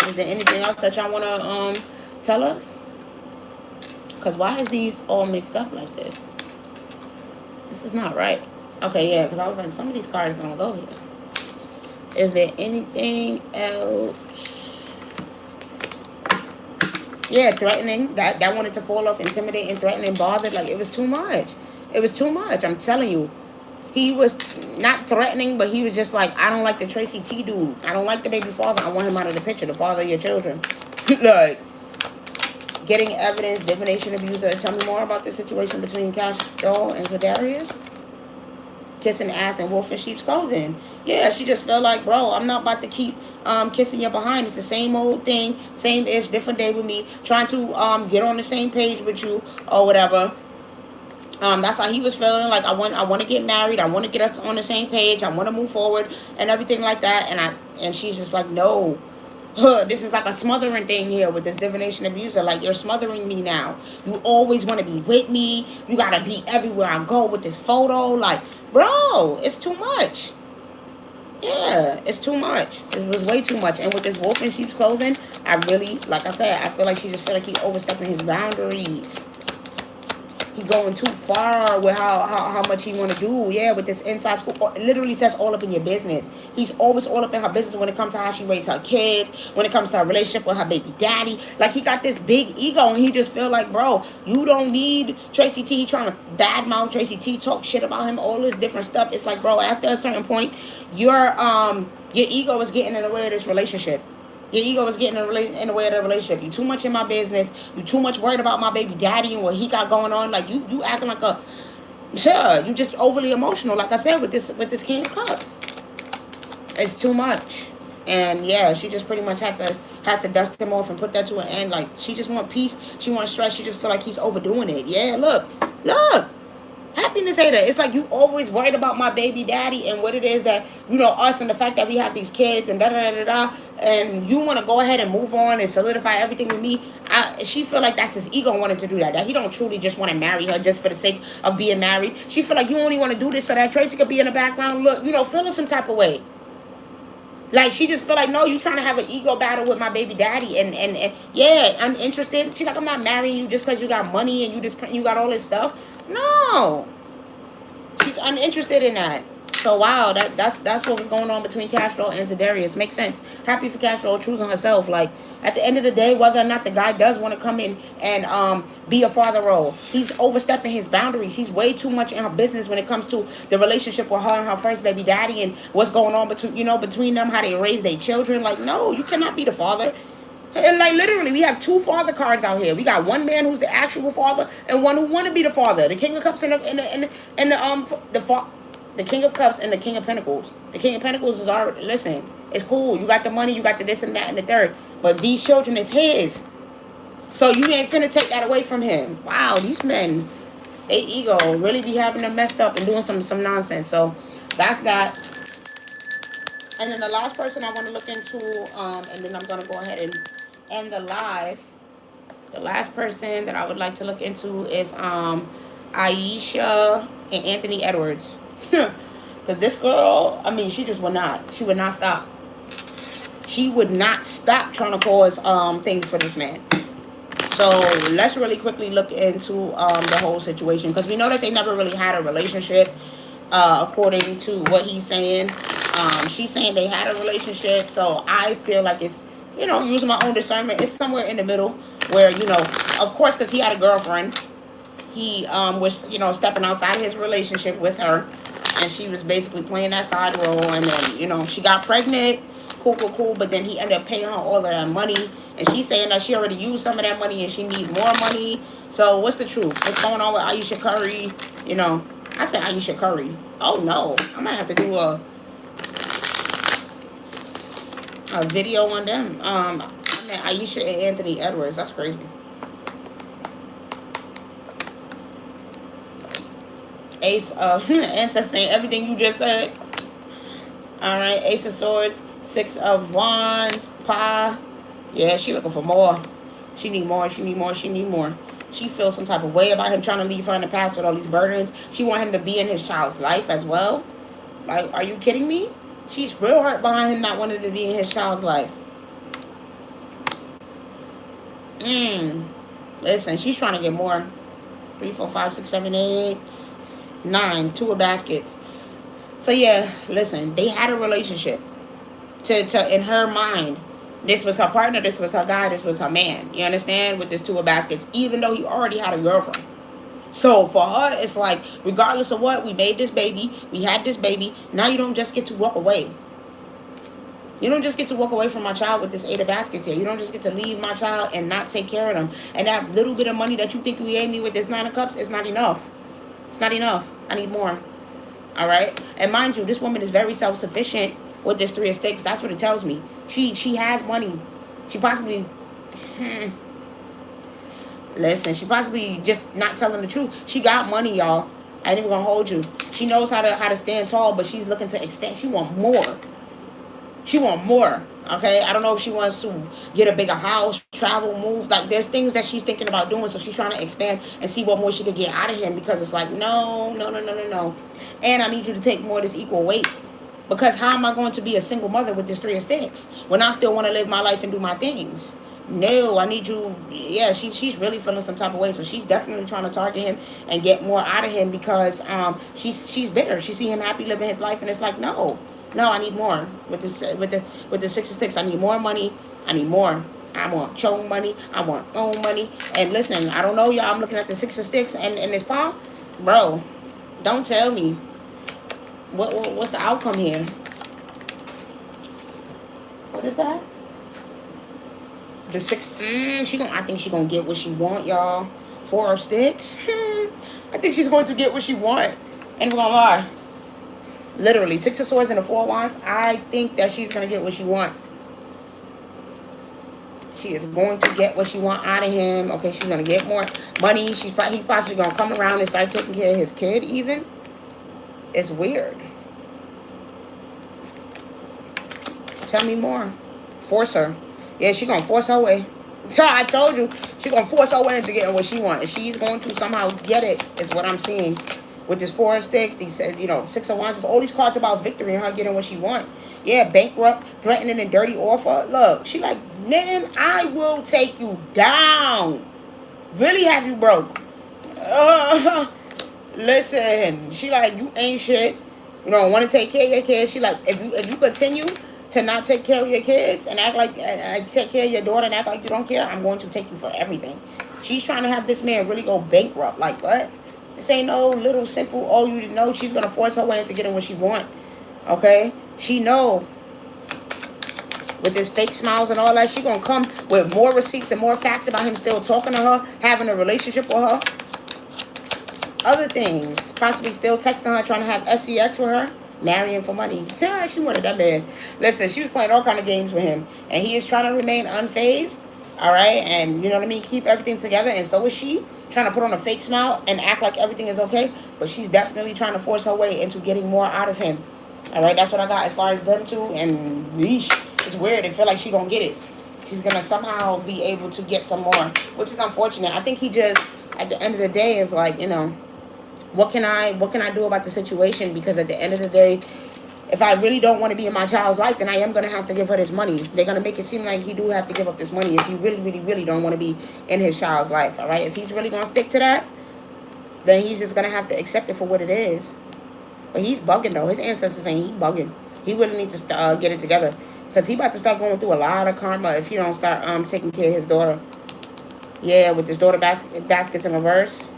Is there anything else that y'all want to tell us? Because why is these all mixed up like this? This is not right. Okay, yeah, because I was like, some of these cards don't go here. Is there anything else? Yeah, threatening. That wanted to fall off, intimidating, threatening, bothered. Like, it was too much. It was too much, I'm telling you. He was not threatening, but he was just like, I don't like the Tracy T dude. I don't like the baby father. I want him out of the picture, the father of your children. Like, getting evidence, divination, abuser. Tell me more about the situation between Kash Doll and Zadarius. Kissing ass and wolf in sheep's clothing. Yeah, she just felt like, bro, I'm not about to keep kissing your behind. It's the same old thing, same ish, different day with me. Trying to get on the same page with you or whatever. That's how he was feeling. Like, I want to get married. I want to get us on the same page. I want to move forward and everything like that. And she's just like, no, this is like a smothering thing here with this divination abuser. Like, you're smothering me now. You always want to be with me. You gotta be everywhere I go with this photo. Like, bro, it's too much. Yeah, it's too much. It was way too much. And with this wolf in sheep's clothing, I really, like I said, I feel like she just feel like he overstepping his boundaries. He going too far with how much he want to do. Yeah, with this inside school. It literally says all up in your business. He's always all up in her business when it comes to how she raised her kids, when it comes to her relationship with her baby daddy. Like, he got this big ego, and he just feel like, bro, you don't need Tracy T. He trying to badmouth Tracy T, talk shit about him, all this different stuff. It's like, bro, after a certain point, your ego is getting in the way of this relationship. Your ego is getting in the way of the relationship. You too much in my business. You too much worried about my baby daddy and what he got going on. Like, you acting like a, sure, you just overly emotional. Like I said, with this King of Cups, it's too much. And yeah, she just pretty much had to dust him off and put that to an end. Like, she just want peace. She want stress. She just feel like he's overdoing it. Yeah, look. Happiness hater. It's like, you always worried about my baby daddy and what it is that, us and the fact that we have these kids and da-da-da-da-da, and you want to go ahead and move on and solidify everything with me. She feel like that's his ego wanting to do that. That he don't truly just want to marry her just for the sake of being married. She feel like you only want to do this so that Tracy could be in the background, look, feeling some type of way. Like, she just feel like, no, you trying to have an ego battle with my baby daddy. And yeah, I'm interested. She's like, I'm not marrying you just because you got money and you got all this stuff. No. She's uninterested in that. So, wow, that's what was going on between Kash Doll and Zadarius. Makes sense. Happy for Kash Doll choosing herself. Like, at the end of the day, whether or not the guy does want to come in and be a father role, he's overstepping his boundaries. He's way too much in her business when it comes to the relationship with her and her first baby daddy and what's going on between them, how they raise their children. Like, no, you cannot be the father. And like, literally, we have two father cards out here. We got one man who's the actual father and one who want to be the father. The King of Cups and the The King of Cups and the King of Pentacles. The King of Pentacles is already, listen, it's cool. You got the money, you got the this and that and the third. But these children is his. So you ain't finna take that away from him. Wow, these men, they ego really be having them messed up and doing some nonsense. So that's that. And then the last person I want to look into, and then I'm going to go ahead and end the live. The last person that I would like to look into is Ayesha and Anthony Edwards. Because this girl, I mean, she would not stop. She would not stop trying to cause things for this man. So let's really quickly look into the whole situation, because we know that they never really had a relationship, according to what he's saying. She's saying they had a relationship, so I feel like it's, using my own discernment, it's somewhere in the middle where, of course, because he had a girlfriend, he was, stepping outside his relationship with her, and she was basically playing that side role, and then, she got pregnant, cool, but then he ended up paying her all of that money, and she's saying that she already used some of that money and she needs more money. So what's the truth? What's going on with Ayesha Curry? I said Ayesha Curry. Oh no, I might have to do a video on them. I mean Ayesha and Anthony Edwards. That's crazy. Ace of ancestor, everything you just said. All right, Ace of Swords, Six of Wands, Pa. Yeah, she looking for more. She need more. She feels some type of way about him trying to leave her in the past with all these burdens. She want him to be in his child's life as well. Like, are you kidding me? She's real hurt behind him not wanting to be in his child's life. Listen, she's trying to get more. 3, 4, 5, 6, 7, 8, 9. 2 of baskets. So yeah, listen, they had a relationship. To in her mind, this was her partner, this was her guy, this was her man. You understand? With this 2 of baskets, even though he already had a girlfriend. So for her, it's like, regardless of what, we made this baby, we had this baby, now you don't just get to walk away. You don't just get to walk away from my child with this 8 of baskets here. You don't just get to leave my child and not take care of them. And that little bit of money that you think you gave me with this 9 of cups is not enough. It's not enough. I need more. All right? And mind you, this woman is very self-sufficient with this 3 of sticks. That's what it tells me. She has money. She possibly... Listen, she possibly just not telling the truth. She got money, y'all. I ain't even gonna hold you. She knows how to stand tall, but she's looking to expand. She want more. She want more. Okay? I don't know if she wants to get a bigger house, travel, move. Like, there's things that she's thinking about doing, so she's trying to expand and see what more she could get out of him, because it's like, no. And I need you to take more of this equal weight. Because how am I going to be a single mother with this 3 of sticks when I still want to live my life and do my things? No, I need you. Yeah, she's really feeling some type of way. So she's definitely trying to target him and get more out of him, because she's bitter. She see him happy living his life, and it's like, no, I need more. With the 6 of sticks, I need more money. I need more. I want chong money. I want own money. And listen, I don't know, y'all. I'm looking at the 6 of sticks and this paw, bro. Don't tell me. What's the outcome here? What is that? The 6. I think she's gonna get what she want, y'all. 4 of sticks. I think she's going to get what she want. Ain't gonna lie. Literally, 6 of swords and the 4 of wands. I think that she's gonna get what she want. She is going to get what she want out of him. Okay, she's gonna get more money. He's possibly gonna come around and start taking care of his kid. Even. It's weird. Tell me more. Force her. Yeah, she's going to force her way. So I told you, she's going to force her way into getting what she wants. She's going to somehow get it, is what I'm seeing. With this 4 of sticks, these, 6 of wands. All these cards about victory and her getting what she wants. Yeah, bankrupt, threatening, and dirty offer. Look, she like, man, I will take you down. Really have you broke. Listen, she like, you ain't shit. You don't want to take care of your kids. She like, if you continue to not take care of your kids and act like, take care of your daughter and act like you don't care, I'm going to take you for everything. She's trying to have this man really go bankrupt. Like, what? This ain't no little simple, oh, you didn't know. She's going to force her way into getting what she want. Okay? She know. With his fake smiles and all that, she going to come with more receipts and more facts about him still talking to her, having a relationship with her. Other things, possibly still texting her, trying to have sex with her, marrying for money. Yeah, she wanted that man. Listen, she was playing all kind of games with him, and he is trying to remain unfazed. All right, and you know what I mean, keep everything together, and so is she, trying to put on a fake smile and act like everything is okay. But she's definitely trying to force her way into getting more out of him. All right, that's what I got as far as them two. And yeesh, it's weird. It feel like she gonna get it. She's gonna somehow be able to get some more, which is unfortunate. I think he just, at the end of the day, is like, you know, what can I do about the situation? Because at the end of the day, if I really don't want to be in my child's life, then I am going to have to give her this money. They're going to make it seem like he do have to give up this money if you really, really, really don't want to be in his child's life, all right? If he's really going to stick to that, then he's just going to have to accept it for what it is. But he's bugging, though. His ancestors saying he's bugging. He really needs to get it together, because he about to start going through a lot of karma if he don't start taking care of his daughter. Yeah, with his daughter baskets in reverse.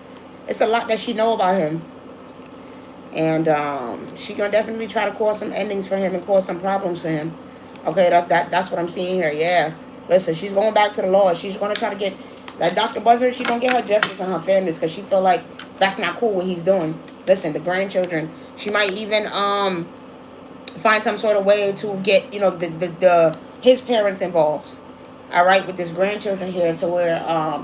It's a lot that she know about him. And she gonna definitely try to cause some endings for him and cause some problems for him. Okay, that's what I'm seeing here. Yeah. Listen, she's going back to the law. She's gonna try to get that Dr. Buzzard. She's gonna get her justice and her fairness, because she feel like that's not cool what he's doing. Listen, the grandchildren. She might even find some sort of way to get, you know, the his parents involved. All right, with his grandchildren here, to where,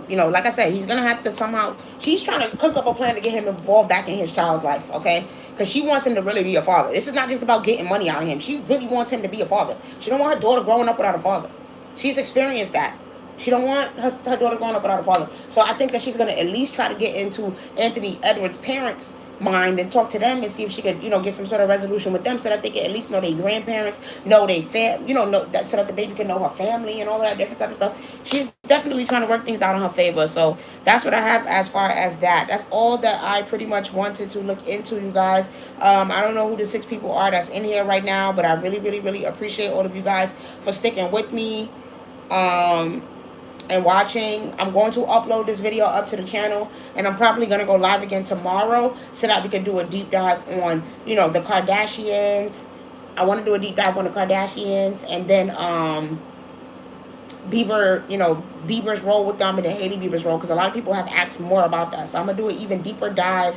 you know, like I said, he's gonna have to somehow. She's trying to cook up a plan to get him involved back in his child's life. Okay, because she wants him to really be a father. This is not just about getting money out of him. She really wants him to be a father. She don't want her daughter growing up without a father. She's experienced that. She don't want her daughter growing up without a father. So I think that she's gonna at least try to get into Anthony Edwards' parents' mind and talk to them and see if she could, you know, get some sort of resolution with them, so that they can at least know their grandparents, know they you know that, so that the baby can know her family and all that different type of stuff. She's definitely trying to work things out in her favor. So that's what I have as far as that. That's all that I pretty much wanted to look into, you guys. I don't know who the 6 people are that's in here right now, but I really, really, really appreciate all of you guys for sticking with me. And watching. I'm going to upload this video up to the channel, and I'm probably going to go live again tomorrow, so that we can do a deep dive on, you know, the Kardashians. I want to do a deep dive on the Kardashians, and then Bieber, you know, Bieber's role with them, and then Hailey Bieber's role, because a lot of people have asked more about that. So I'm going to do an even deeper dive.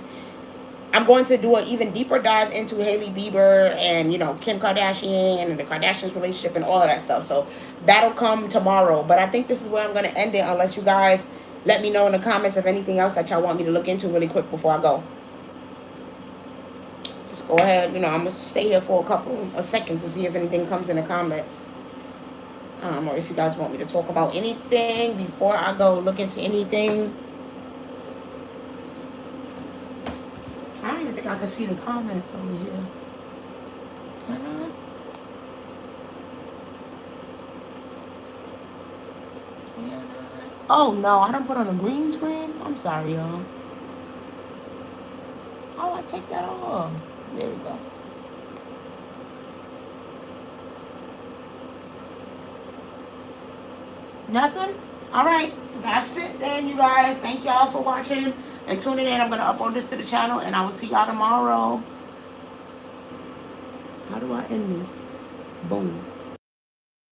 I'm going to do an even deeper dive into Hailey Bieber and, you know, Kim Kardashian and the Kardashians' relationship and all of that stuff. So that'll come tomorrow. But I think this is where I'm going to end it, unless you guys let me know in the comments of anything else that y'all want me to look into really quick before I go. Just go ahead. You know, I'm going to stay here for a couple of seconds to see if anything comes in the comments. Or if you guys want me to talk about anything before I go look into anything. I don't even think I can see the comments over here. Oh no, I don't put on a green screen. I'm sorry, y'all. Oh, I take that off. There we go. Nothing? Alright. That's it then, you guys. Thank y'all for watching and tuning in. I'm going to upload this to the channel, and I will see y'all tomorrow. How do I end this? Boom.